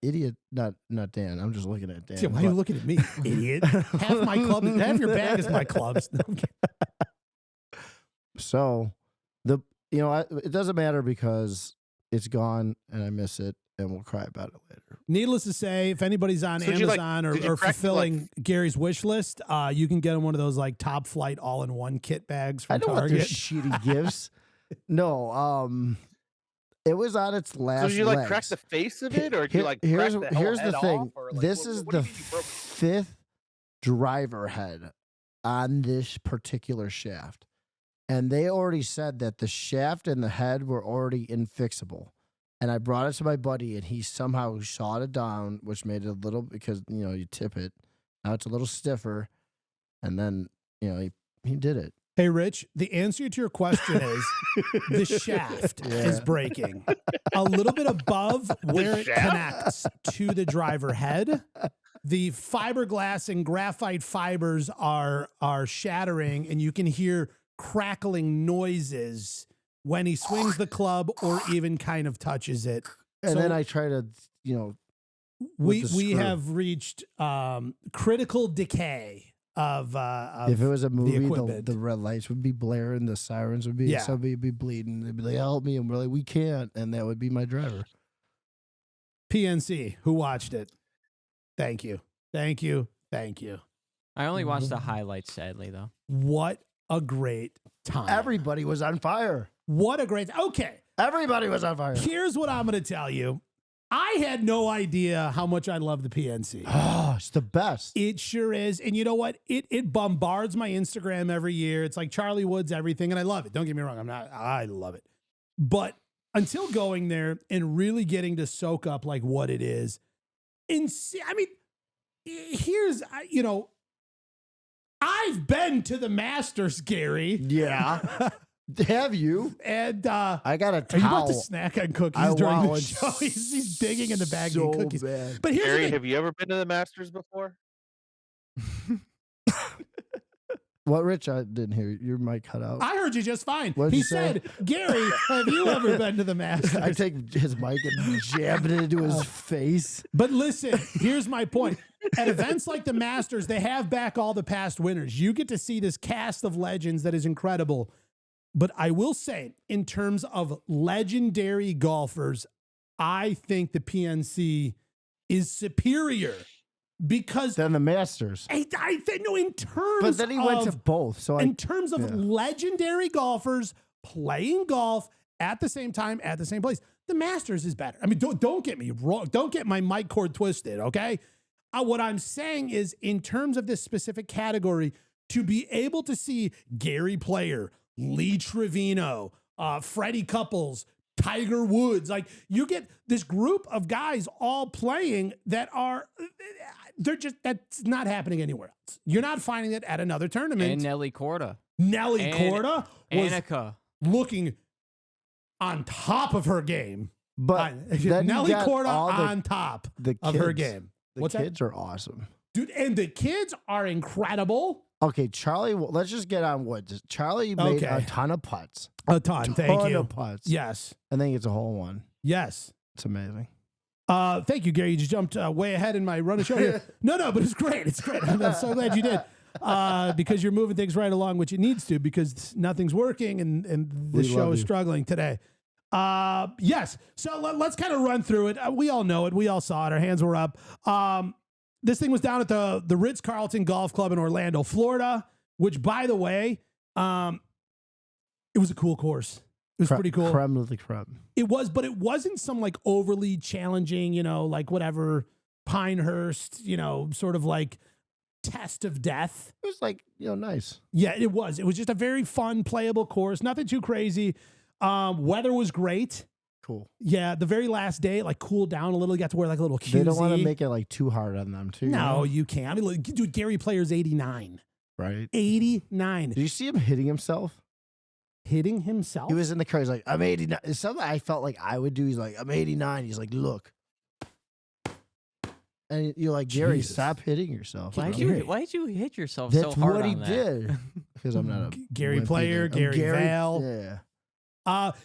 not Dan. I'm just looking at Dan. Yeah, why are you looking at me, idiot? Half my club, half your bag is my clubs. No, I'm kidding. So it doesn't matter because it's gone and I miss it and we'll cry about it later. Needless to say, if anybody's on So did you, like- Amazon did you or crack, fulfilling Gary's wish list, you can get him one of those like top flight all-in-one kit bags from I don't want their Target. shitty gifts. No, it was on its last. So did you like legs. crack the face of it, or did you like here's crack the whole here's head the thing. off, or, like, This what is do the you mean you broke it? 5th driver head on this particular shaft, and they already said that the shaft and the head were already infixable. And I brought it to my buddy, and he somehow shot it down, which made it a little, because you tip it. Now it's a little stiffer, and then he did it. Hey, Rich, the answer to your question is the shaft is breaking a little bit above where it shaft? connects to the driver head. The fiberglass and graphite fibers are shattering, and you can hear crackling noises when he swings the club or even kind of touches it. And So then I try to, we with the screw. have reached critical decay of if it was a movie, equipment. the red lights would be blaring, the sirens would be, Yeah. somebody would be bleeding. They'd be like, help me. And we're like, we can't. And that would be my driver. PNC, who watched it. Thank you. Thank you. Thank you. I only watched the highlights, sadly, though. What a great time. Everybody was on fire. What a great Okay. Everybody was on fire. Here's what I'm going to tell you. I had no idea how much I love the PNC. Oh, it's the best. It sure is. And you know what? It bombards my Instagram every year. It's like Charlie Woods, everything. And I love it. Don't get me wrong. I love it. But until going there and really getting to soak up like what it is. And see, I mean, here's, I've been to the Masters, Gary. Yeah. Have you? And I got a are you about towel. to snack on cookies I during want the one show? He's digging in the bag so of cookies. bad. But here's the Gary, thing. have you ever been to the Masters before? What, Rich? I didn't hear you. Your mic cut out. I heard you just fine. What'd He you say? said, Gary, have you ever been to the Masters? I take his mic and jam it into his face. But listen, here's my point. At events like the Masters, they have back all the past winners. You get to see this cast of legends that is incredible. But I will say, in terms of legendary golfers, I think the PNC is superior because Then the Masters. I think, no, in terms But then he went to of both. So in terms of yeah. legendary golfers playing golf at the same time, at the same place. the Masters is better. I mean, don't get me wrong. Don't get my mic cord twisted, okay? What I'm saying is, in terms of this specific category, to be able to see Gary Player, Lee Trevino, Freddie Couples, Tiger Woods, like you get this group of guys all playing that's not happening anywhere else. You're not finding it at another tournament. And Nelly Korda. Nelly Korda was Annika. looking on top of her game. But then Nelly you got Korda all on top of her game. The What's kids are awesome. Dude, and the kids are incredible. Okay, Charlie, let's just get on wood. Charlie made a ton of putts. A ton, thank you. Ton of putts. Yes. And then he gets a hole in one. Yes. It's amazing. Thank you, Gary. You just jumped way ahead in my run of show here. No, but it's great. It's great. I'm so glad you did. Because you're moving things right along, which it needs to, because nothing's working and the show is struggling today. Yes. So let's kind of run through it. We all know it. We all saw it. Our hands were up. This thing was down at the Ritz-Carlton Golf Club in Orlando, Florida, which, by the way, it was a cool course. It was pretty cool. Creme of the creme. It was, but it wasn't some like overly challenging, like whatever Pinehurst, sort of like test of death. It was like, nice. Yeah, it was. It was just a very fun, playable course. Nothing too crazy. Weather was great. Cool. Yeah, the very last day, it like cooled down a little. You got to wear like a little QZ. They don't want to make it like too hard on them, too. No, you can't. I mean, look, dude, Gary Player's 89. Right. 89. Did you see him hitting himself? Hitting himself? He was in the car. He's like, I'm 89. It's something I felt like I would do. He's like, I'm 89. He's like, look. And you're like, Gary, Jesus. Stop hitting yourself. Why'd you hit yourself That's so hard what he on that? did. Because I'm not a Gary wimpy Player, dude. I'm Gary Vale. Yeah.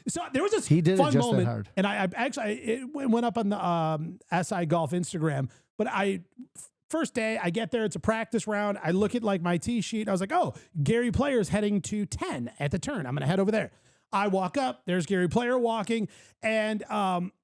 So there was this He did it fun just that moment, hard. and I actually it went up on the SI Golf Instagram. But first day I get there, it's a practice round. I look at like my tee sheet. I was like, oh, Gary Player's heading to 10 at the turn. I'm gonna head over there. I walk up. There's Gary Player walking, and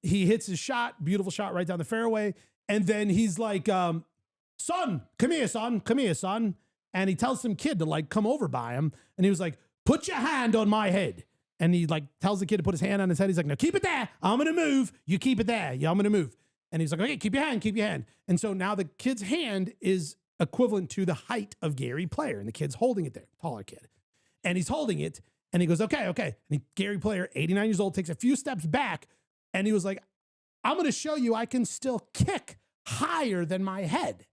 he hits his shot, beautiful shot right down the fairway. And then he's like, son, come here, son. And he tells some kid to like come over by him, and he was like, put your hand on my head. And he like tells the kid to put his hand on his head. He's like, no, keep it there. I'm going to move. You keep it there. Yeah, I'm going to move. And he's like, okay, keep your hand. And so now the kid's hand is equivalent to the height of Gary Player. And the kid's holding it there, taller kid. And he's holding it. And he goes, okay. And Gary Player, 89 years old, takes a few steps back. And he was like, I'm going to show you I can still kick higher than my head.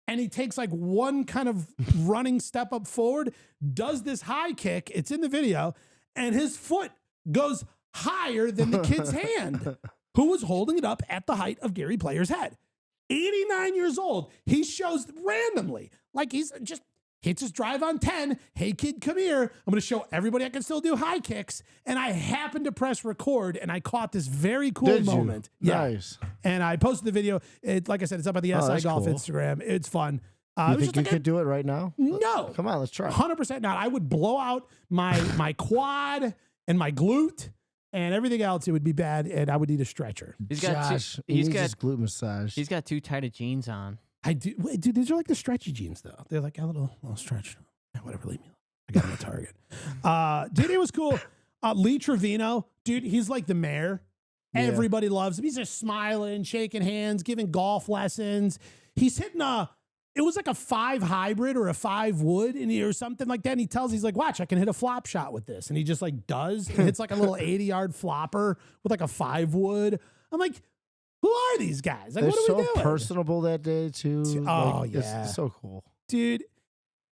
And he takes like one kind of running step up forward, does this high kick. It's in the video. And his foot goes higher than the kid's hand, who was holding it up at the height of Gary Player's head. 89 years old. He shows randomly, like he's just hits his drive on 10. Hey, kid, come here. I'm going to show everybody I can still do high kicks. And I happened to press record, and I caught this very cool moment. Yeah. Nice. And I posted the video. Like I said, it's up on the SI Golf cool. Instagram. It's fun. You think you could do it right now? No. Come on, let's try. 100% not. I would blow out my quad and my glute and everything else. It would be bad, and I would need a stretcher. He's got Josh, he's got his glute massage. He's got too tight of jeans on. I do. Wait, dude, these are like the stretchy jeans, though. They're like a little stretch. Yeah, whatever, leave me alone. I got him at Target. Dude, it was cool. Lee Trevino, dude, he's like the mayor. Yeah. Everybody loves him. He's just smiling, shaking hands, giving golf lessons. He's hitting it was like a 5 hybrid or a 5 wood or something like that. And he's like, watch, I can hit a flop shot with this. And he just like does. And it's like a little 80-yard flopper with like a 5 wood. I'm like, who are these guys? Like, They're what are we so doing? personable that day, too. Oh, like, yeah. It's so cool. Dude.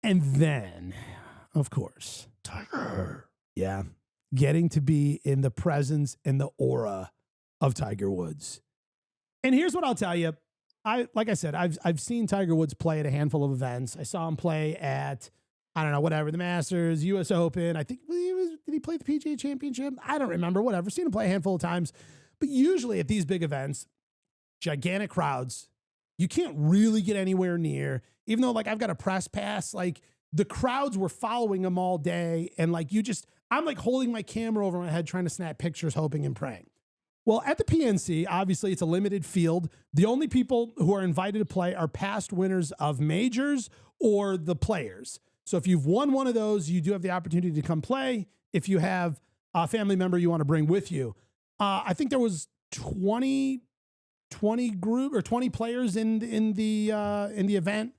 And then, of course, Tiger. Yeah. Getting to be in the presence and the aura of Tiger Woods. And here's what I'll tell you. Like I said, I've seen Tiger Woods play at a handful of events. I saw him play at, I don't know, whatever, the Masters, US Open. I think did he play the PGA Championship? I don't remember, whatever. Seen him play a handful of times. But usually at these big events, gigantic crowds, you can't really get anywhere near. Even though like I've got a press pass, like the crowds were following him all day. And like I'm like holding my camera over my head trying to snap pictures, hoping and praying. Well, at the PNC, obviously it's a limited field. The only people who are invited to play are past winners of majors or the players. So if you've won one of those, you do have the opportunity to come play. If you have a family member you want to bring with you. I think there was 20 group or 20 players in the event.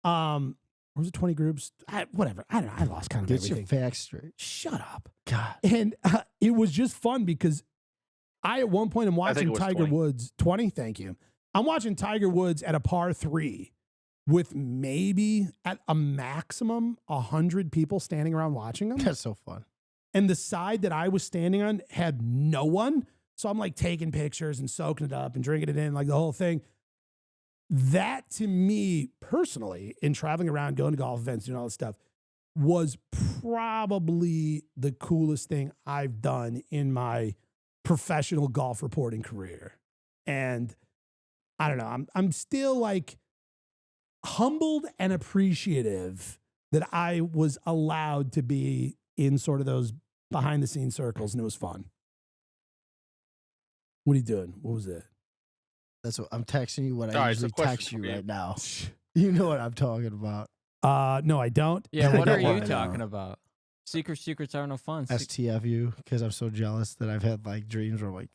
Or was it 20 groups? Whatever. I don't know. I lost count of Get everything. your facts straight. Shut up. God. And it was just fun because I, at one point, am I think watching it was Tiger 20. Woods. 20? Thank you. I'm watching Tiger Woods at a par 3 with maybe at a maximum 100 people standing around watching him. That's so fun. And the side that I was standing on had no one. So I'm like taking pictures and soaking it up and drinking it in, like the whole thing. That to me personally, in traveling around, going to golf events, and all this stuff, was probably the coolest thing I've done in my professional golf reporting career. And I don't know, I'm still like humbled and appreciative that I was allowed to be in sort of those behind the scenes circles, and it was fun. What are you doing? What was it? That's what I'm texting you. What All I right, so usually question text you for you. right now. You know what I'm talking about. No, I don't. Yeah, And I what are don't you wanna know. talking about? Secrets are no fun. STFU, because I'm so jealous that I've had like dreams where I'm like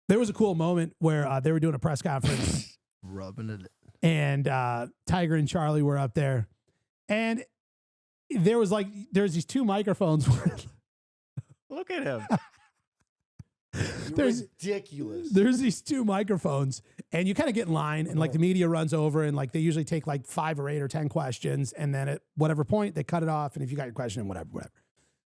There was a cool moment where they were doing a press conference rubbing it. and Tiger and Charlie were up there, and there's these two microphones. Look at him. There's ridiculous. There's these two microphones, and you kind of get in line, and like the media runs over, and like they usually take like 5 or 8 or 10 questions, and then at whatever point they cut it off, and if you got your question, whatever.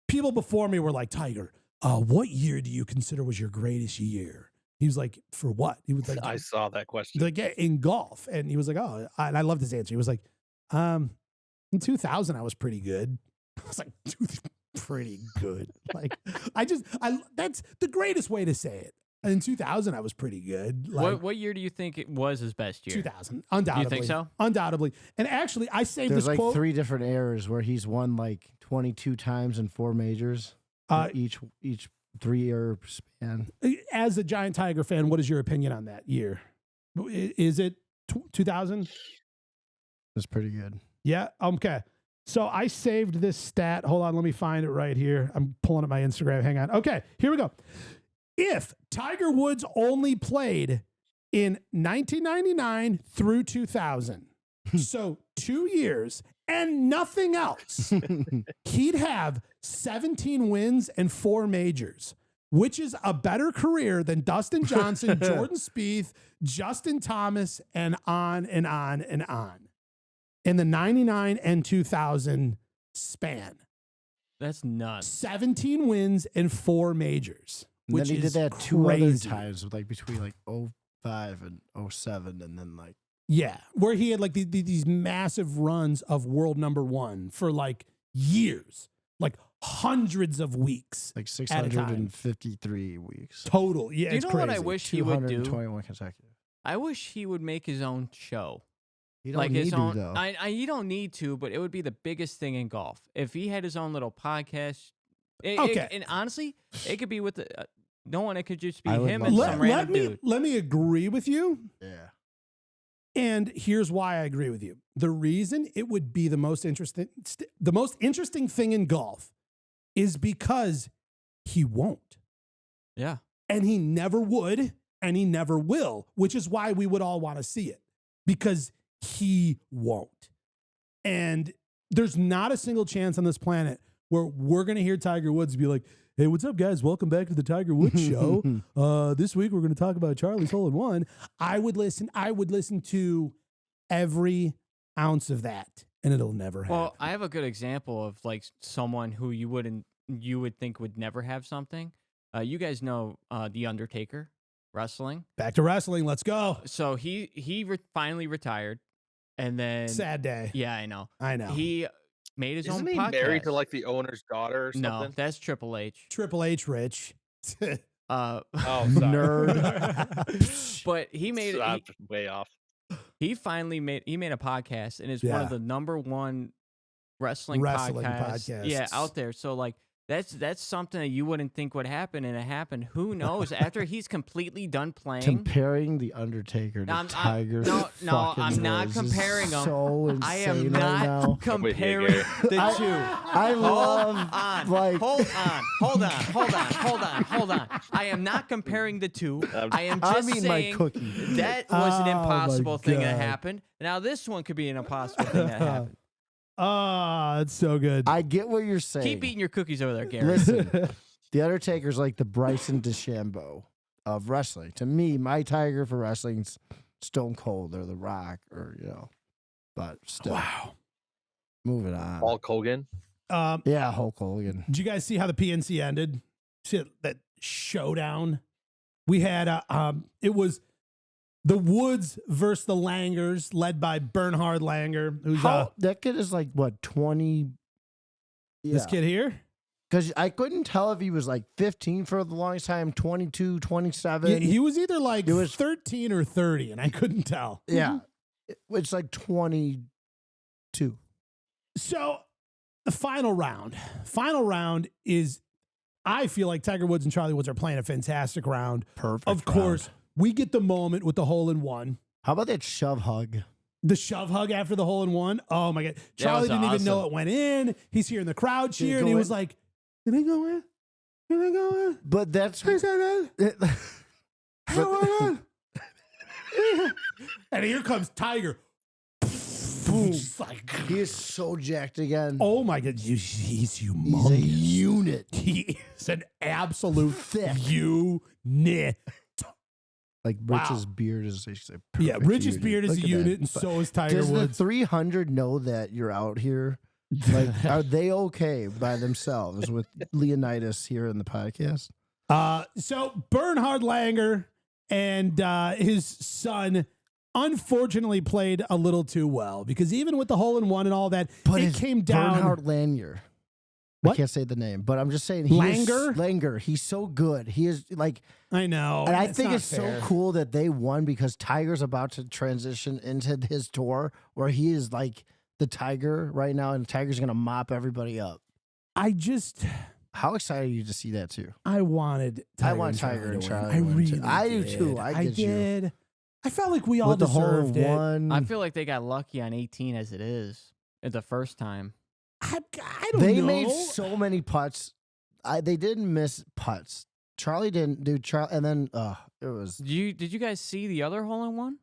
People before me were like, Tiger, what year do you consider was your greatest year? He was like, for what? He was like, I saw that question. like, yeah, in golf, and he was like, oh, and I loved his answer. He was like, in 2000, I was pretty good. I was like, pretty good. Like, that's the greatest way to say it. In 2000, I was pretty good. Like, What year do you think it was his best year? 2000, undoubtedly. You think so? Undoubtedly. And actually, I saved There's this like quote. 3 different eras where he's won like 22 times in 4 majors. Each 3-year span. As a giant Tiger fan, what is your opinion on that year? Is it 2000? That's pretty good. Yeah. Okay. So I saved this stat. Hold on. Let me find it right here. I'm pulling up my Instagram. Hang on. Okay. Here we go. If Tiger Woods only played in 1999 through 2000, so 2 years and nothing else, he'd have 17 wins and 4 majors, which is a better career than Dustin Johnson, Jordan Spieth, Justin Thomas, and on and on and on in the 99 and 2000 span. That's nuts. 17 wins and 4 majors. And then Which he did is that 2 other crazy. times, like between like 05 and 07, and then like Yeah, where he had like these massive runs of world number 1 for like years, like hundreds of weeks like at a time. 653 weeks. Total. Yeah, Do you it's know crazy. what I wish he would do? 221 consecutive. I wish he would make his own show. You don't Like need his to, own. though. You don't need to, but it would be the biggest thing in golf if he had his own little podcast. Okay. And honestly, it could be with no one. It could just be I would him love and that. some random dude. Let me agree with you. Yeah. And here's why I agree with you. The reason it would be the most interesting thing in golf is because he won't. Yeah. And he never would, and he never will, which is why we would all want to see it, because he won't. And there's not a single chance on this planet where we're going to hear Tiger Woods be like, hey, what's up, guys? Welcome back to the Tiger Woods Show. This week we're going to talk about Charlie's hole-in-one. I would listen to every ounce of that, and it'll never happen. Well, I have a good example of like someone who you would think would never have something. You guys know The Undertaker, wrestling. Back to wrestling. Let's go. So he finally retired, and then Sad day. Yeah, I know. He made his Isn't own he podcast. married to like the owner's daughter or something? No, that's Triple H. Triple H Rich. Oh, sorry. Nerd. But he made I'm way off. he finally made a podcast, and it's one Yeah. of the #1 wrestling Wrestling podcasts. Yeah, podcasts. out there. So like That's something that you wouldn't think would happen, and it happened. Who knows? After he's completely done playing. Comparing the Undertaker to Tiger. No, I'm not comparing them. So insane I am right not now. comparing the two. I love like. Hold on. I am not comparing the two. I am just saying my cookie. that was an impossible thing that God. happened. Now this one could be an impossible thing that happened. Oh, it's so good. I get what you're saying. Keep eating your cookies over there, Gary. Listen, the Undertaker's like the Bryson DeChambeau of wrestling. To me, my Tiger for wrestling's Stone Cold or The Rock or but still. Wow. Moving on. Hulk Hogan. Yeah, Hulk Hogan. Did you guys see how the PNC ended? See that showdown? We had it was the Woods versus the Langers, led by Bernhard Langer, who's that kid is like what 20. This kid here. Because I couldn't tell if he was like 15 for the longest time, 22, 27. He was either like 13 or 30, and I couldn't tell. Yeah, it's like 22. So the final round is, I feel like Tiger Woods and Charlie Woods are playing a fantastic round. Perfect. Of course, we get the moment with the hole-in-one. How about that shove hug? The shove hug after the hole-in-one. Oh my God. Charlie didn't even know it went in. He's hearing the crowd cheer, and he was like, did it go in? Did it go in? But that's and here comes Tiger. Boom. He is so jacked again. Oh my God. He's humongous. He's a unit. He is an absolute unit. Like Rich's beard is Rich's beard is a unit, and so is Tiger Woods. Woods. Does the 300 know that you're out here? Like, are they okay by themselves with Leonidas here in the podcast? So Bernhard Langer and his son unfortunately played a little too well, because even with the hole-in-one and all that, it came down. Bernhard Langer. What? I can't say the name, but I'm just saying Langer. He's so good. He is like, I know, and I think it's fair. so cool that they won, because Tiger's about to transition into his tour where he is like the Tiger right now, and Tiger's gonna mop everybody up. How excited are you to see that too? I wanted Tiger and Charlie. I really I do did. too. I did. I felt like we all with the deserved it. hole-in-one. I feel like they got lucky on 18 as it is at the first time. I don't know. They made so many putts. They didn't miss putts. Charlie didn't do Charlie, and then it was. Did you guys see the other hole-in-one?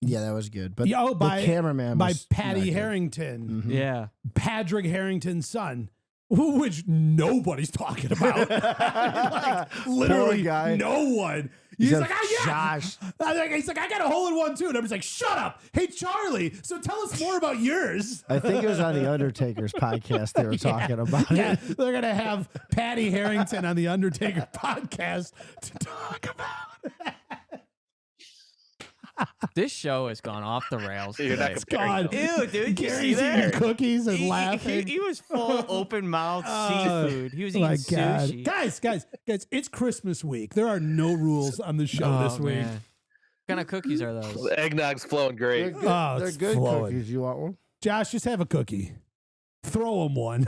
Yeah, that was good. But by the cameraman by was Patty Harrington. Mm-hmm. Yeah, Padraig Harrington's son, which nobody's talking about. Like, literally, no one. He's like, Josh. He's like, I got a hole-in-one too. And everybody's like, shut up. Hey, Charlie, so tell us more about yours. I think it was on the Undertaker's podcast they were talking about it. Yeah, they're going to have Patty Harrington on the Undertaker podcast to talk about it. this show has gone off the rails. You're not today. comparing God. them. Ew, dude, Gary's eating cookies and laughing. He was full open mouth seafood. He was eating sushi. Guys, it's Christmas week. There are no rules on the show this week. Man. What kind of cookies are those? The eggnog's flowing They're great. good, they're it's good flowing. cookies. You want one? Josh, just have a cookie. Throw him one.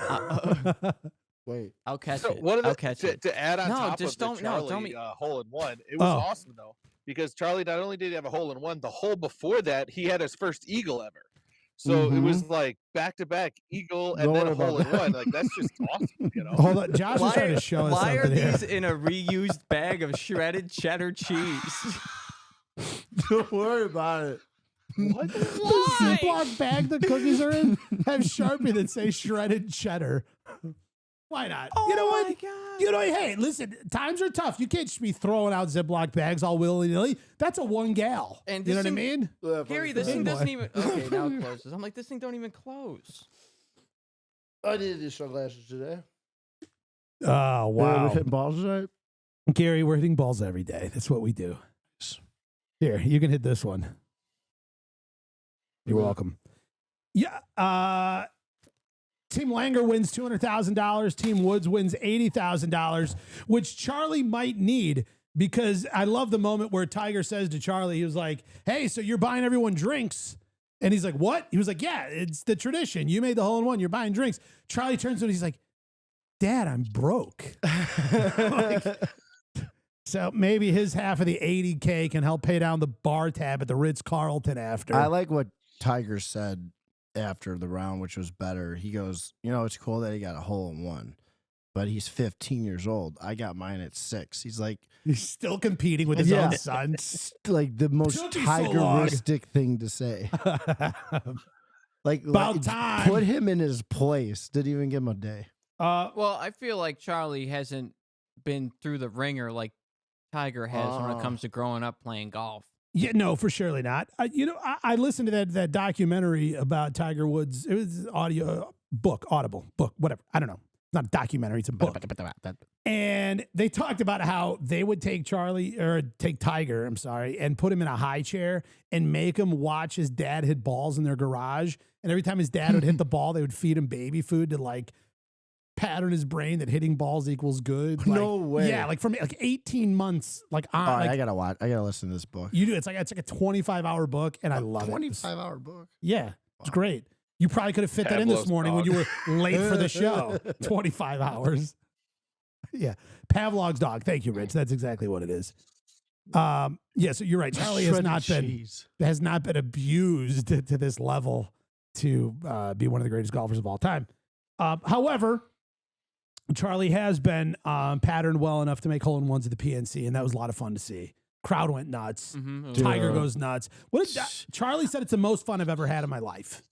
Wait. I'll catch So it. one of I'll the, catch it. to add on No, top just of the don't Charlie me- hole-in-one, it was awesome though, because Charlie not only did he have a hole-in-one, the hole before that he had his first eagle ever. So it was like back-to-back eagle and then a hole-in-one. Like that's just awesome, you know. Hold on, Josh is trying to show us Why are something here. these in a reused bag of shredded cheddar cheese? Don't worry about it. What? The Ziploc bag the cookies are in have Sharpie that say shredded cheddar. Why not? You know what? my God. You know, hey, listen, times are tough. You can't just be throwing out Ziploc bags all willy-nilly. That's a one gal. And you know this what I thing- mean? Gary, this thing doesn't even. Okay, now it closes. I'm like, this thing don't even close. I needed these sunglasses today. Oh, wow. We're hitting balls tonight. Gary, we're hitting balls every day. That's what we do. Here, you can hit this one. You're welcome. Yeah. Team Langer wins $200,000. Team Woods wins $80,000, which Charlie might need, because I love the moment where Tiger says to Charlie, he was like, hey, so you're buying everyone drinks. And he's like, what? He was like, yeah, it's the tradition. You made the hole-in-one. You're buying drinks. Charlie turns to him and he's like, Dad, I'm broke. Like, so maybe his half of the $80K can help pay down the bar tab at the Ritz-Carlton after. I like what Tiger said after the round, which was better. He goes, it's cool that he got a hole-in-one, but he's 15 years old. I got mine at 6. He's like, he's still competing with his own son. Like the most Took you so Tigeristic thing to say. About time. Put him in his place. Didn't even give him a day. Well, I feel like Charlie hasn't been through the ringer like Tiger has when it comes to growing up playing golf. Yeah, no, for surely not. I listened to that documentary about Tiger Woods. It was audible book, whatever. I don't know. It's not a documentary. It's a book. And they talked about how they would take Tiger, and put him in a high chair and make him watch his dad hit balls in their garage. And every time his dad would hit the ball, they would feed him baby food to like pattern his brain that hitting balls equals good. Like, no way. Yeah, like from like 18 months, like on. All right, like, I gotta listen to this book. You do. It's like a 25-hour book, and I love 25-hour book. Yeah, it's great. You probably could have fit that in this morning when you were late for the show. 25 hours. Yeah, Pavlov's dog. Thank you, Rich. That's exactly what it is. So you're right. Charlie has not been abused to this level to be one of the greatest golfers of all time. However, Charlie has been patterned well enough to make hole-in-ones at the PNC, and that was a lot of fun to see. Crowd went nuts. Mm-hmm. Tiger goes nuts. Charlie said it's the most fun I've ever had in my life.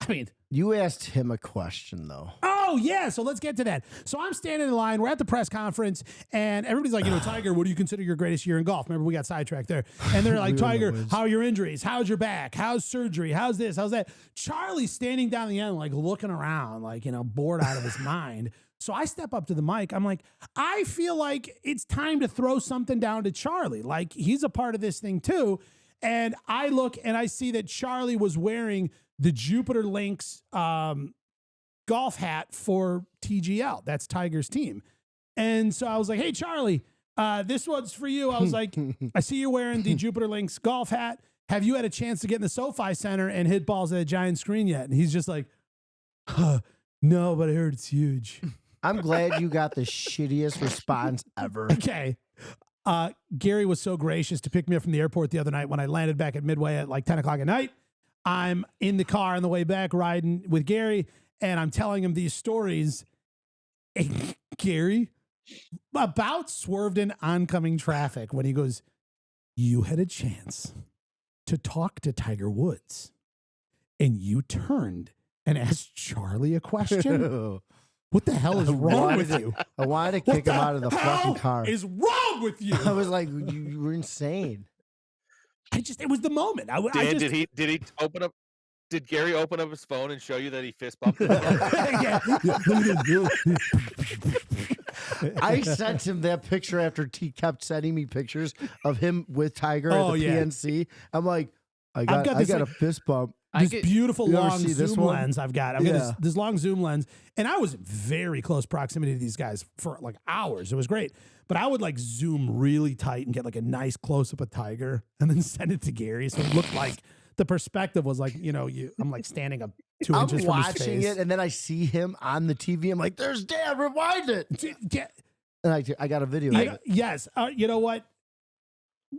I mean, you asked him a question though. Oh yeah, so let's get to that. So I'm standing in line. We're at the press conference, and everybody's like, Tiger, what do you consider your greatest year in golf? Remember, we got sidetracked there. And they're like, Tiger, how are your injuries? How's your back? How's surgery? How's this? How's that? Charlie's standing down the end, like looking around, like bored out of his mind. So I step up to the mic. I'm like, I feel like it's time to throw something down to Charlie. Like he's a part of this thing too. And I look and I see that Charlie was wearing the Jupiter Lynx golf hat for TGL. That's Tiger's team. And so I was like, hey, Charlie, this one's for you. I was like, I see you're wearing the Jupiter Lynx golf hat. Have you had a chance to get in the SoFi Center and hit balls at a giant screen yet? And he's just like, no, but I heard it's huge. I'm glad you got the shittiest response ever. Okay. Gary was so gracious to pick me up from the airport the other night when I landed back at Midway at like 10 o'clock at night. I'm in the car on the way back riding with Gary, and I'm telling him these stories. And Gary about swerved in oncoming traffic when he goes, you had a chance to talk to Tiger Woods, and you turned and asked Charlie a question? What the hell is wrong with you? I wanted to kick him out of the fucking car. What is wrong with you? I was like, you were insane. It was the moment. Did he open up? Did Gary open up his phone and show you that he fist bumped him? I sent him that picture after T kept sending me pictures of him with Tiger at the PNC. I'm like, I got a fist bump. This beautiful long zoom lens I've got. I've got this long zoom lens. And I was in very close proximity to these guys for like hours. It was great. But I would like zoom really tight and get like a nice close up of Tiger and then send it to Gary. So it looked like the perspective was like, I'm like standing up 2 inches from his face. I'm watching it and then I see him on the TV. I'm like, there's Dan, rewind it. And I got a video of it. Yes. You know what?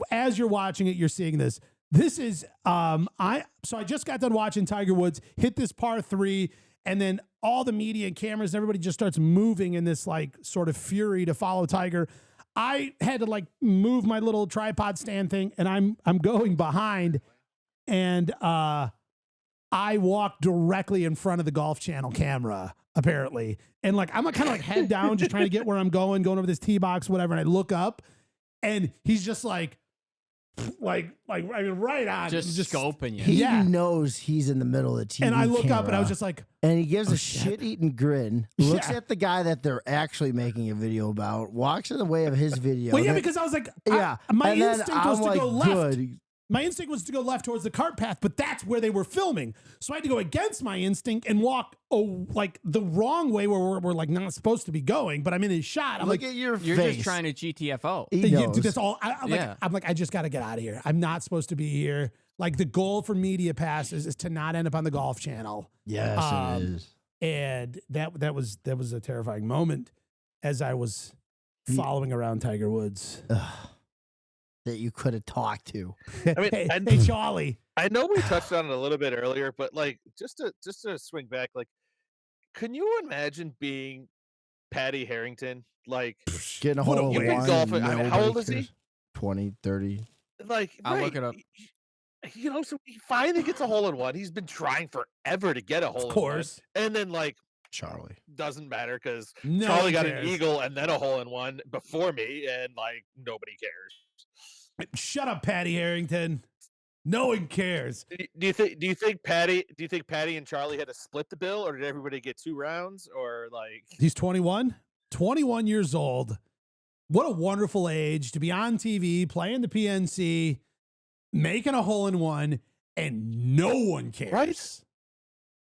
As you're watching it, you're seeing this. This is I just got done watching Tiger Woods hit this par 3, and then all the media and cameras and everybody just starts moving in this like sort of fury to follow Tiger. I had to like move my little tripod stand thing, and I'm going behind, and I walked directly in front of the Golf Channel camera apparently, and like I'm kind of like head down just trying to get where I'm going over this tee box, whatever, and I look up, and he's just like right on. Just scoping you. He knows he's in the middle of the TV And I look camera, up and I was just like, and he gives a shit-eating grin, looks at the guy that they're actually making a video about, walks in the way of his video. Well, yeah, because I was like, my instinct was to go left. Good. My instinct was to go left towards the cart path, but that's where they were filming. So I had to go against my instinct and walk like the wrong way where we're like not supposed to be going. But I'm in his shot. I'm Look like, at your you're face. just trying to GTFO. That's all. I'm like, I just got to get out of here. I'm not supposed to be here. Like the goal for media passes is to not end up on the Golf Channel. Yes, it is. And that was a terrifying moment as I was following around Tiger Woods. That you could have talked to. I mean, hey, Charlie. I know we touched on it a little bit earlier, but like just to swing back, like, can you imagine being Patty Harrington? Like, Getting a What a hole in waste. one. Golfing- and I mean, how nobody old is he? cares. 20, 30. like I'll right, look it up. You know, so he finally gets a hole in one. He's been trying forever to get a hole Of in one, course. and then like Charlie. doesn't matter because No Charlie one got cares. an eagle and then a hole in one before me, and like nobody cares. Shut up, Patty Harrington. No one cares. Do you think Patty and Charlie had to split the bill, or did everybody get 2 rounds, or like? He's 21 years old. What a wonderful age to be on TV, playing the PNC, making a hole in one, and no one cares. Right?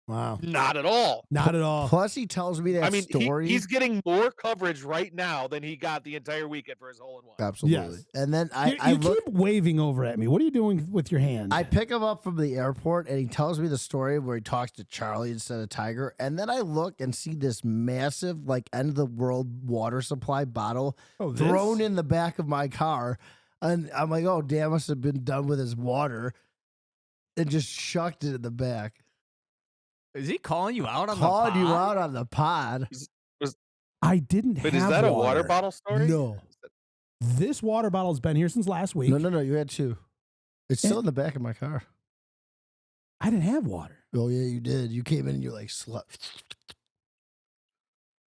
Wow. Not at all. Not at all. Plus, he tells me that I mean, story. he's getting more coverage right now than he got the entire weekend for his hole in one. Absolutely. Yes. And then You I keep look. waving over at me. What are you doing with your hand? I pick him up from the airport, and he tells me the story where he talks to Charlie instead of Tiger. And then I look and see this massive, like, end of the world water supply bottle this? thrown in the back of my car. And I'm like, oh, Dan must have been done with his water and just shucked it in the back. Is he calling you out on Called the you pod? out on the pod. I didn't But have is that a water bottle story? No. This water bottle's been here since last week. No. You had 2. It's still in the back of my car. I didn't have water. Oh, yeah, you did. You came in and you're like,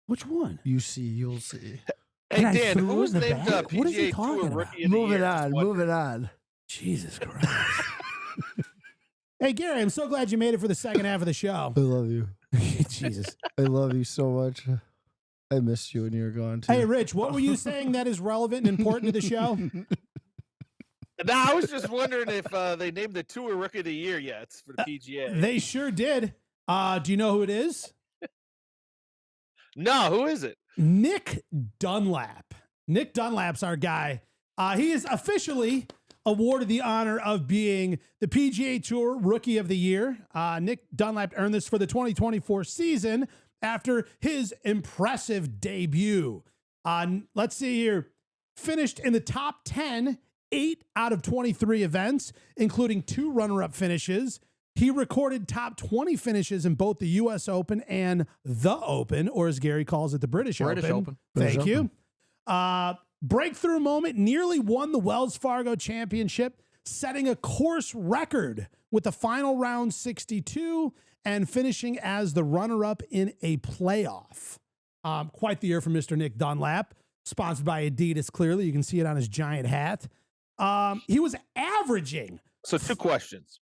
Which one? you'll see. Hey And I Dan, threw who it was in the named bag? What is he PGA talking Tour about? Rookie of the Year? Just wondering. Moving on. Jesus Christ. Hey, Gary, I'm so glad you made it for the second half of the show. I love you. Jesus. I love you so much. I missed you when you were gone, too. Hey, Rich, what were you saying that is relevant and important to the show? No, I was just wondering if they named the Tour Rookie of the Year yet for the PGA. They sure did. Do you know who it is? No, who is it? Nick Dunlap. Nick Dunlap's our guy. He is officially awarded the honor of being the PGA Tour Rookie of the Year. Nick Dunlap earned this for the 2024 season after his impressive debut. Let's see here. Finished in the top 10, 8 out of 23 events, including 2 runner-up finishes. He recorded top 20 finishes in both the U.S. Open and the Open, or as Gary calls it, the British Open. Thank you. Breakthrough moment, nearly won the Wells Fargo Championship, setting a course record with the final round 62 and finishing as the runner-up in a playoff. Quite the year for Mr. Nick Dunlap, sponsored by Adidas, clearly. You can see it on his giant hat. He was averaging. So 2 questions.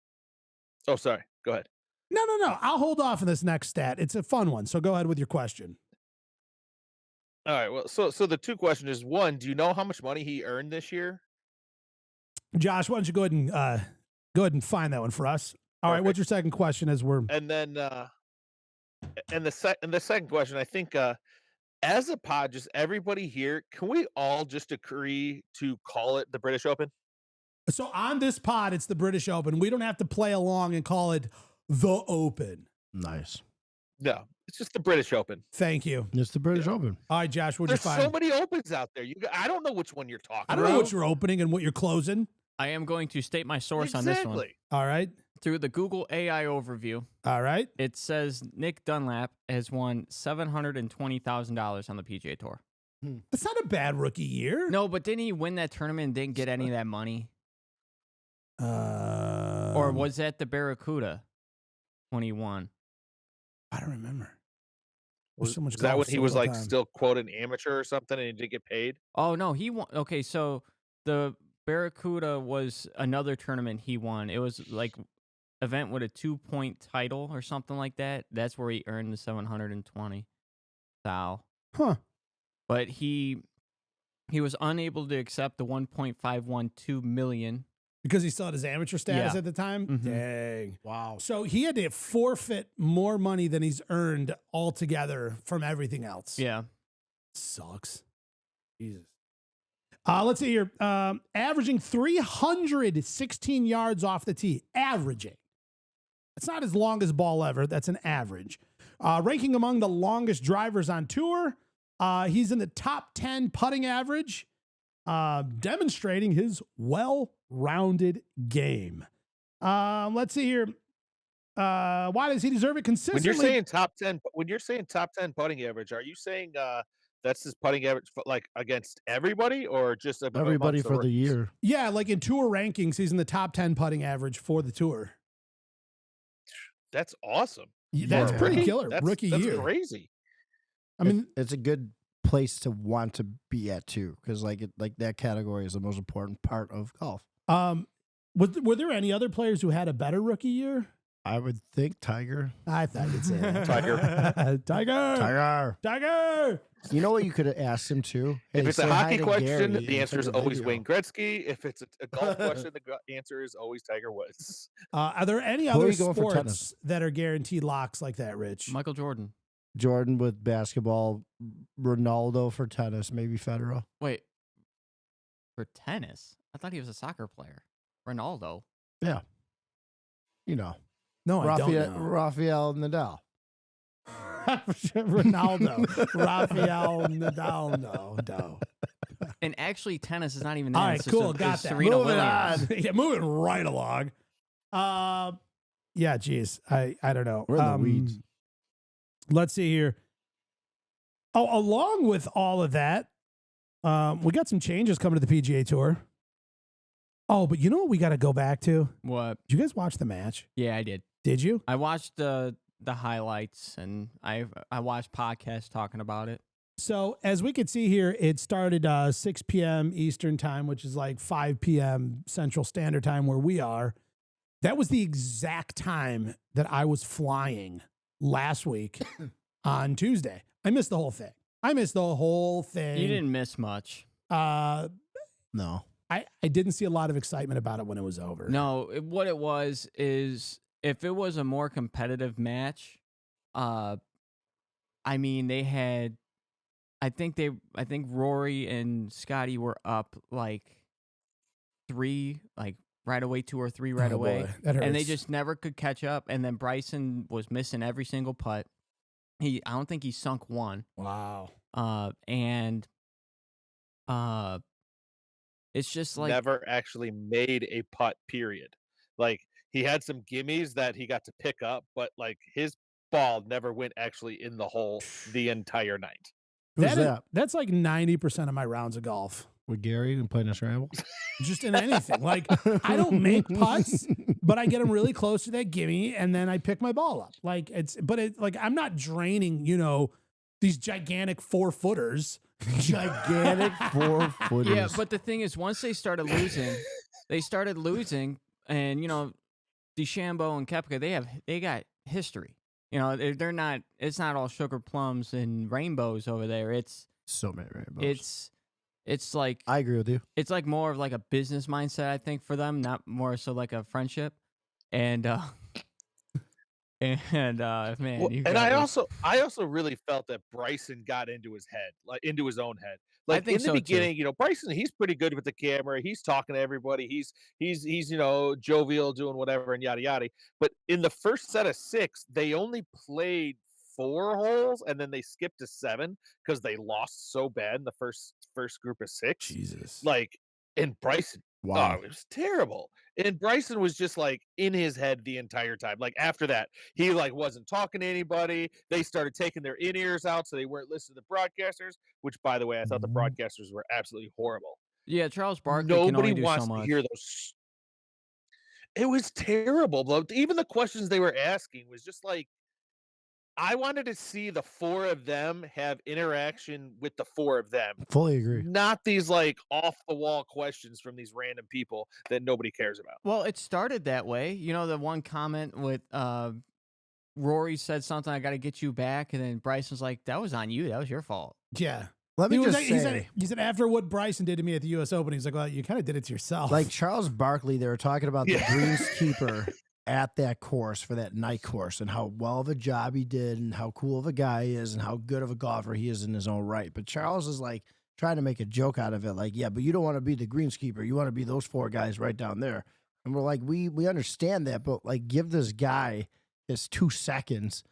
Oh, sorry. Go ahead. No. I'll hold off on this next stat. It's a fun one, so go ahead with your question. All right. Well, so the 2 questions is, 1, do you know how much money he earned this year? Josh, why don't you go ahead and find that one for us? All right. What's your second question? As we're And then, and the second question, I think, as a pod, just everybody here, can we all just agree to call it the British Open? so on this pod, it's the British Open. We don't have to play along and call it the Open. Nice. No, it's just the British Open. Thank you. It's the British Open. All right, Josh, what'd you There's find? so many opens out there. I don't know which one you're talking I about. don't know what you're opening and what you're closing. I am going to state my source on this one. Exactly. All right. Through the Google AI overview, All right. it says Nick Dunlap has won $720,000 on the PGA Tour. That's not a bad rookie year. No, but didn't he win that tournament and didn't get any of that money? Or Or was that the Barracuda when he won? I don't remember. Was, so much was that golf when he was all the like time. still quote an amateur or something and he didn't get paid? Oh, no, he won. Okay, so the Barracuda was another tournament he won. It was like event with a 2-point title or something like that. That's where he earned the 720. Thou. Huh. But he was unable to accept the 1.512 million. Because he still had his amateur status Yeah. at the time? Mhm. Dang. Wow. So he had to forfeit more money than he's earned altogether from everything else. Yeah. Sucks. Jesus. Let's see here. Averaging 316 yards off the tee. Averaging. It's not his longest ball ever. That's an average. Ranking among the longest drivers on tour, he's in the top 10 putting average, demonstrating his well-rounded game. Let's see here. Why does he deserve it consistently? When you're saying top 10 putting average, are you saying that's his putting average like against everybody or just Everybody for the year? Yeah, like in tour rankings, he's in the top 10 putting average for the tour. That's awesome. That's pretty killer. Rookie year. That's crazy. I mean, it's a good place to want to be at too, because like that category is the most important part of golf. Were there any other players who had a better rookie year? I would think Tiger. I thought you'd say that. Tiger. You know what you could have asked him too? Hey, if it's a hockey question, Gary, the answer is always Wayne Gretzky. If it's a golf question, the answer is always Tiger Woods. Are there any other sports that are guaranteed locks like that, Rich? Michael Jordan. Jordan with basketball, Ronaldo for tennis, maybe Federer. Wait, for tennis? I thought he was a soccer player. Ronaldo. Yeah. You know. No, I don't know. Rafael Nadal. Ronaldo. Rafael Nadal. No. And actually, tennis is not even there. All right, cool. Got that. Serena Moving Williams. on. Yeah, moving right along. Yeah, geez. I don't know. We're in the weeds. Let's see here. Oh, along with all of that, we got some changes coming to the PGA Tour. Oh, but you know what we got to go back to? What? Did you guys watch the match? Yeah, I did. Did you? I watched the highlights, and I watched podcasts talking about it. So as we could see here, it started 6 p.m. Eastern time, which is like 5 p.m. Central Standard Time where we are. That was the exact time that I was flying last week on Tuesday. I missed the whole thing. You didn't miss much. No. I didn't see a lot of excitement about it when it was over. No, what it was is if it was a more competitive match, I mean, they had, I think Rory and Scotty were up like 3, like right away, 2 or 3 right away. Boy, that hurts. And they just never could catch up. And then Bryson was missing every single putt. I don't think he sunk one. Wow. It's just like never actually made a putt, period. Like he had some gimmies that he got to pick up, but like his ball never went actually in the hole the entire night. That's like 90% of my rounds of golf. With Gary and playing a scramble? Just in anything. Like I don't make putts, but I get them really close to that gimme and then I pick my ball up. Like I'm not draining, these gigantic 4-footers. Gigantic 4-footers. Yeah, but the thing is, once they started losing, and DeChambeau and Koepka, they got history. They're not. It's not all sugar plums and rainbows over there. It's so many rainbows. It's like I agree with you. It's like more of like a business mindset, I think, for them, not more so like a friendship. And man, I also really felt that Bryson got into his head, like into his own head. Like in the beginning, Bryson, he's pretty good with the camera. He's talking to everybody. He's jovial, doing whatever and yada yada. But in the first set of 6, they only played 4 holes and then they skipped to 7 because they lost so bad in the first group of 6. Jesus. And Bryson. Wow. Oh, it was terrible. And Bryson was just like in his head the entire time. Like after that, he like wasn't talking to anybody. They started taking their in-ears out so they weren't listening to the broadcasters, which by the way, I thought the broadcasters were absolutely horrible. Yeah, Charles Barkley can only do wants so much. to hear those. It was terrible, bro. Even the questions they were asking was just like, I wanted to see the 4 of them have interaction with the 4 of them. Fully agree. Not these like off the wall questions from these random people that nobody cares about. Well, it started that way. The one comment with Rory said something, I got to get you back. And then Bryson's like, that was on you. That was your fault. Yeah. Let me just say. He said after what Bryson did to me at the U.S. Open, he's like, well, you kind of did it to yourself. Like Charles Barkley, they were talking about the greenskeeper at that course for that night course and how well of a job he did and how cool of a guy he is and how good of a golfer he is in his own right. But Charles is like trying to make a joke out of it. Like, yeah, but you don't want to be the greenskeeper. You want to be those 4 guys right down there. And we're like, we understand that, but like give this guy his 2 seconds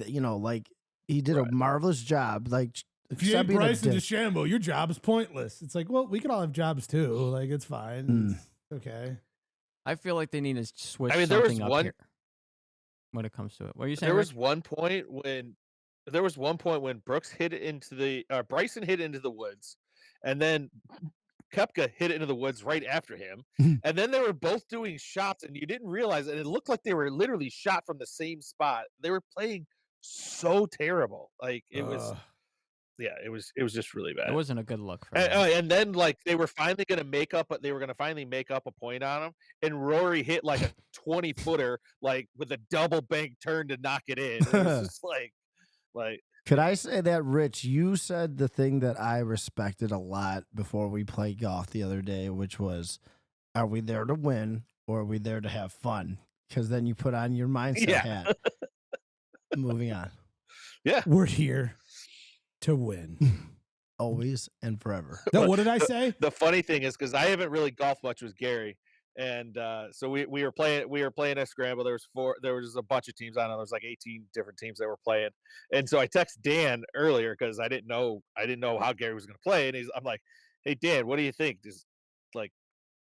you know, like he did a marvelous job. Like if you ain't Bryson DeChambeau, your job is pointless. It's like, well, we can all have jobs too. Like it's fine. It's okay. I feel like they need to switch there was something up one here when it comes to it. What are you saying? There Rich? was one point when Brooks hit it into the Bryson hit it into the woods, and then Koepka hit it into the woods right after him, and then they were both doing shots, and you didn't realize it. It looked like they were literally shot from the same spot. They were playing so terrible, like it was. Yeah, it was just really bad. It wasn't a good look for and then like they were finally going to make up a point on him, and Rory hit like a 20-footer like with a double bank turn to knock it in. It was just like Could I say that, Rich, you said the thing that I respected a lot before we played golf the other day, which was, are we there to win or are we there to have fun? Because then you put on your mindset hat. Moving on. Yeah. We're here to win. Always and forever. No, what did I say? The funny thing is, because I haven't really golfed much with Gary, and so we were playing a scramble. There was a bunch of teams. I don't know, there was like 18 different teams that were playing, and so I texted Dan earlier because I didn't know how Gary was going to play, and I'm like, hey Dan, what do you think?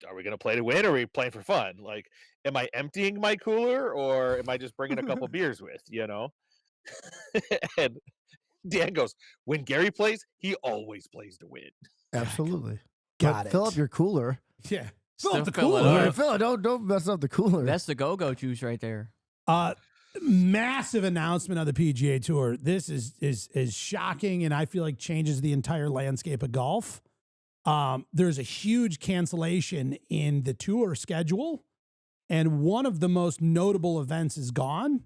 Are we going to play to win, or are we playing for fun? Like, am I emptying my cooler, or am I just bringing a couple beers with, you know? And Dan goes, when Gary plays, he always plays to win. Absolutely. Got it. Fill up your cooler. Yeah. Still Fill up the fill it cooler. up. Fill it. Don't mess up the cooler. That's the go-go juice right there. Massive announcement on the PGA Tour. This is shocking, and I feel like changes the entire landscape of golf. There's a huge cancellation in the tour schedule, and one of the most notable events is gone.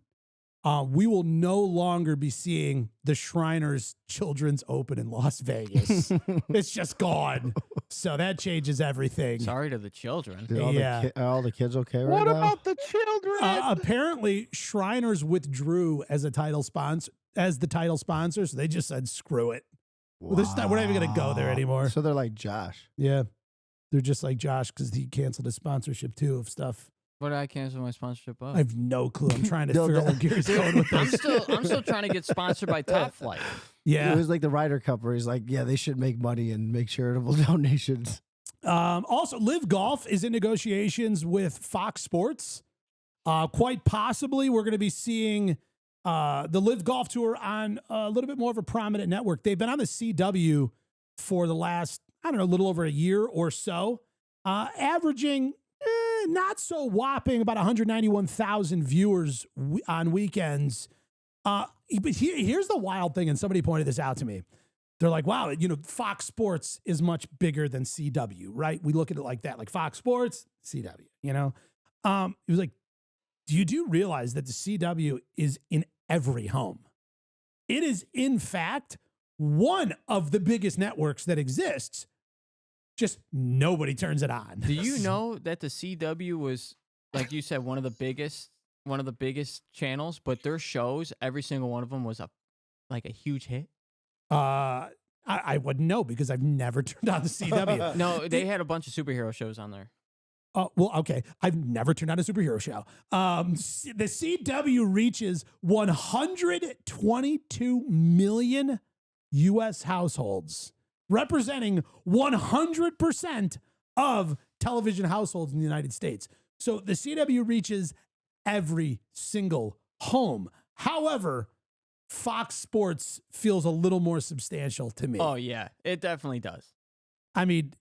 We will no longer be seeing the Shriners Children's Open in Las Vegas. It's just gone. So that changes everything. Sorry to the children. Are all the kids okay right What now? about the children? Apparently, Shriners withdrew as the title sponsor, so they just said, screw it. Wow. We're not even going to go there anymore. So they're like Josh. Yeah. They're just like Josh because he canceled his sponsorship too of stuff. What did I cancel my sponsorship of? I have no clue. I'm trying to figure out where Gary's going with this. I'm still trying to get sponsored by Top Flight. Yeah. It was like the Ryder Cup where he's like, yeah, they should make money and make charitable donations. Also, Live Golf is in negotiations with Fox Sports. Quite possibly, we're going to be seeing the Live Golf Tour on a little bit more of a prominent network. They've been on the CW for the last, a little over a year or so, averaging not so whopping about 191,000 viewers on weekends. But here's the wild thing, and somebody pointed this out to me. They're like, wow, Fox Sports is much bigger than CW, right? We look at it like that, like Fox Sports, CW, It was like, do you realize that the CW is in every home? It is, in fact, one of the biggest networks that exists. Just nobody turns it on. Do you know that the CW was, like you said, one of the biggest channels, but their shows, every single one of them was a huge hit? I wouldn't know because I've never turned on the CW. No, they had a bunch of superhero shows on there. Well, okay. I've never turned on a superhero show. The CW reaches 122 million U.S. households, representing 100% of television households in the United States. So the CW reaches every single home. However, Fox Sports feels a little more substantial to me. Oh, yeah. It definitely does. I mean,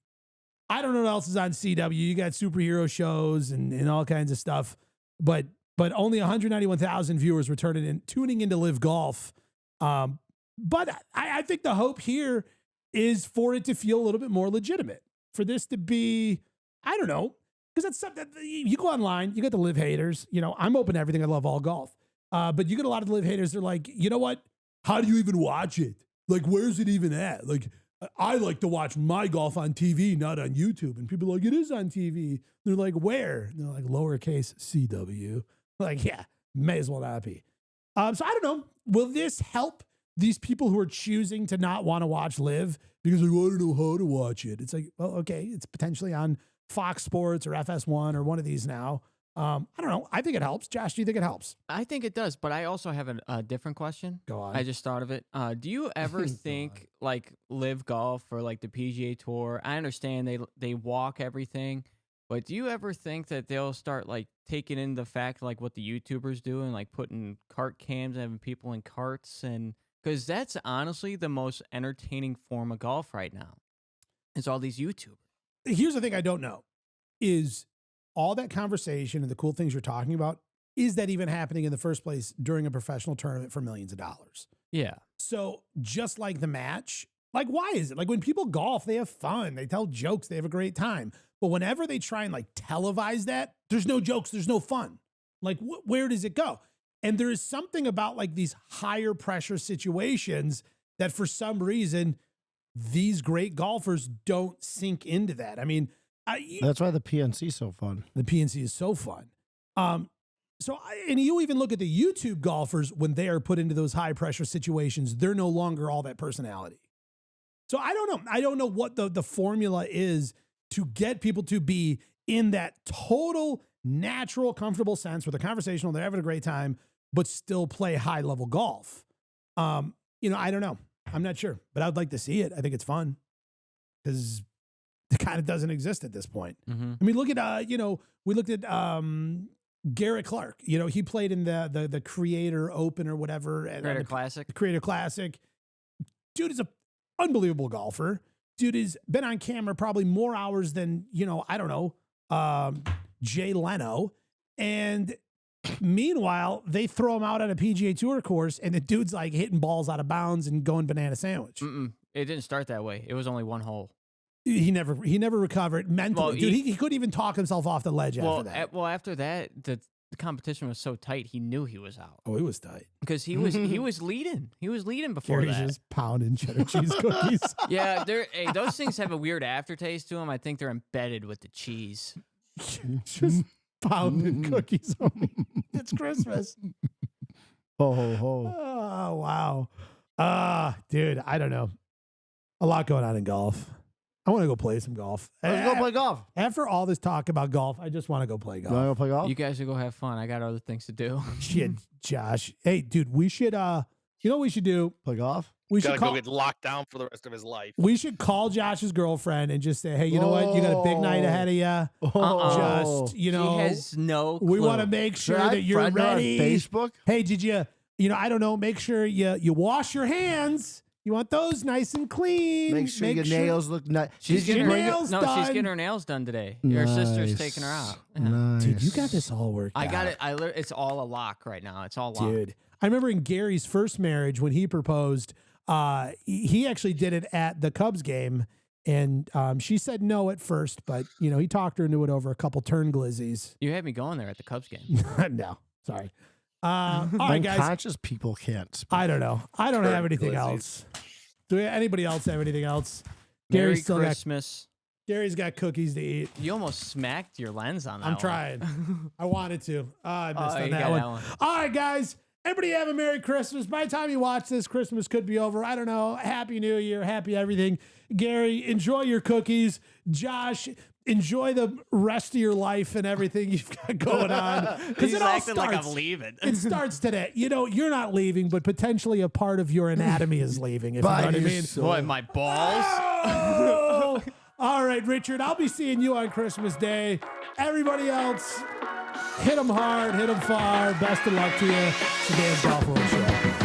I don't know what else is on CW. You got superhero shows and all kinds of stuff, but only 191,000 viewers were tuning into Live Golf. But I think the hope here is for it to feel a little bit more legitimate, for this to be, I don't know, because that's something that you go online, you get the Live haters. I'm open to everything. I love all golf. But you get a lot of the Live haters. They're like, you know what? How do you even watch it? Like, where's it even at? Like, I like to watch my golf on TV, not on YouTube. And people are like, it is on TV. They're like, where? And they're like, lowercase CW. Like, yeah, may as well not be. So I don't know. Will this help these people who are choosing to not want to watch Live because they want to know how to watch it? It's like, well, okay, it's potentially on Fox Sports or FS1 or one of these now. I don't know. I think it helps. Josh, do you think it helps? I think it does, but I also have a different question. Go on. I just thought of it. Do you ever think like Live Golf or like the PGA Tour? I understand they walk everything, but do you ever think that they'll start like taking in the fact like what the YouTubers do and like putting cart cams and having people in carts, and because that's honestly the most entertaining form of golf right now. It's all these YouTubers. Here's the thing I don't know is all that conversation and the cool things you're talking about, is that even happening in the first place during a professional tournament for millions of dollars? Yeah. So just like the match, like why is it? Like when people golf, they have fun, they tell jokes, they have a great time. But whenever they try and like televise that, there's no jokes, there's no fun. Like where does it go? And there is something about like these higher pressure situations that for some reason, these great golfers don't sink into that. I mean, that's why the PNC is so fun. The PNC is so fun. And you even look at the YouTube golfers when they are put into those high pressure situations, they're no longer all that personality. So I don't know. I don't know what the formula is to get people to be in that total natural, comfortable sense where they're conversational, they're having a great time, but still play high level golf. I don't know. I'm not sure, but I'd like to see it. I think it's fun because it kind of doesn't exist at this point. Mm-hmm. I mean, look at, we looked at Garrett Clark. He played in the Creator Open or whatever. Creator Classic. The Creator Classic. Dude is an unbelievable golfer. Dude has been on camera probably more hours than, Jay Leno. And meanwhile, they throw him out on a PGA Tour course, and the dude's like hitting balls out of bounds and going banana sandwich. It didn't start that way. It was only one hole. He never recovered mentally. Well, dude, he couldn't even talk himself off the ledge after that. After that, the competition was so tight, he knew he was out. Oh, he was tight. Because he was leading. He was leading before Gary's that. just pounding cheddar cheese cookies. Yeah, those things have a weird aftertaste to them. I think they're embedded with the cheese. Just pounding cookies on me. It's Christmas. Ho, ho, ho. Oh, wow. Dude, I don't know. A lot going on in golf. I want to go play some golf. Let's go play golf. After all this talk about golf, I just want to go play golf. You want to go play golf? You guys should go have fun. I got other things to do. Shit, Josh. Hey, dude, we should, you know what we should do? Play golf? We Gotta should go get locked down for the rest of his life. We should call Josh's girlfriend and just say, hey, you know what? You got a big night ahead of you. Just, He has no clue. we want to make sure that you're friend her on ready. Facebook? Hey, did you, I don't know, make sure you wash your hands. You want those nice and clean. Make sure your nails look nice. She's getting her nails done. she's getting her nails done today. Your sister's taking her out. Yeah. Nice. Dude, you got this all worked out. I got it. It's all a lock right now. It's all locked. Dude, I remember in Gary's first marriage when he proposed, he actually did it at the Cubs game, and she said no at first, but he talked her into it over a couple turn glizzies. You had me going there at the Cubs game. No, sorry. All right, guys. Unconscious people can't speak. I don't know. I don't have anything glizzies. else. Do anybody else have anything else? Merry Gary's still Christmas. Gary's got cookies to eat. You almost smacked your lens on that I'm one. trying. I wanted to. I missed on you that got one. that one. All right, guys. Everybody have a Merry Christmas. By the time you watch this, Christmas could be over. I don't know. Happy New Year. Happy everything. Gary, enjoy your cookies. Josh, enjoy the rest of your life and everything you've got going on. Because it all acting starts. like I'm leaving. It starts today. You're not leaving, but potentially a part of your anatomy is leaving, if you know what I mean. What, my balls? Oh! All right, Richard, I'll be seeing you on Christmas Day. Everybody else, hit them hard, hit them far. Best of luck to you. It's the DansGolfWorld Show.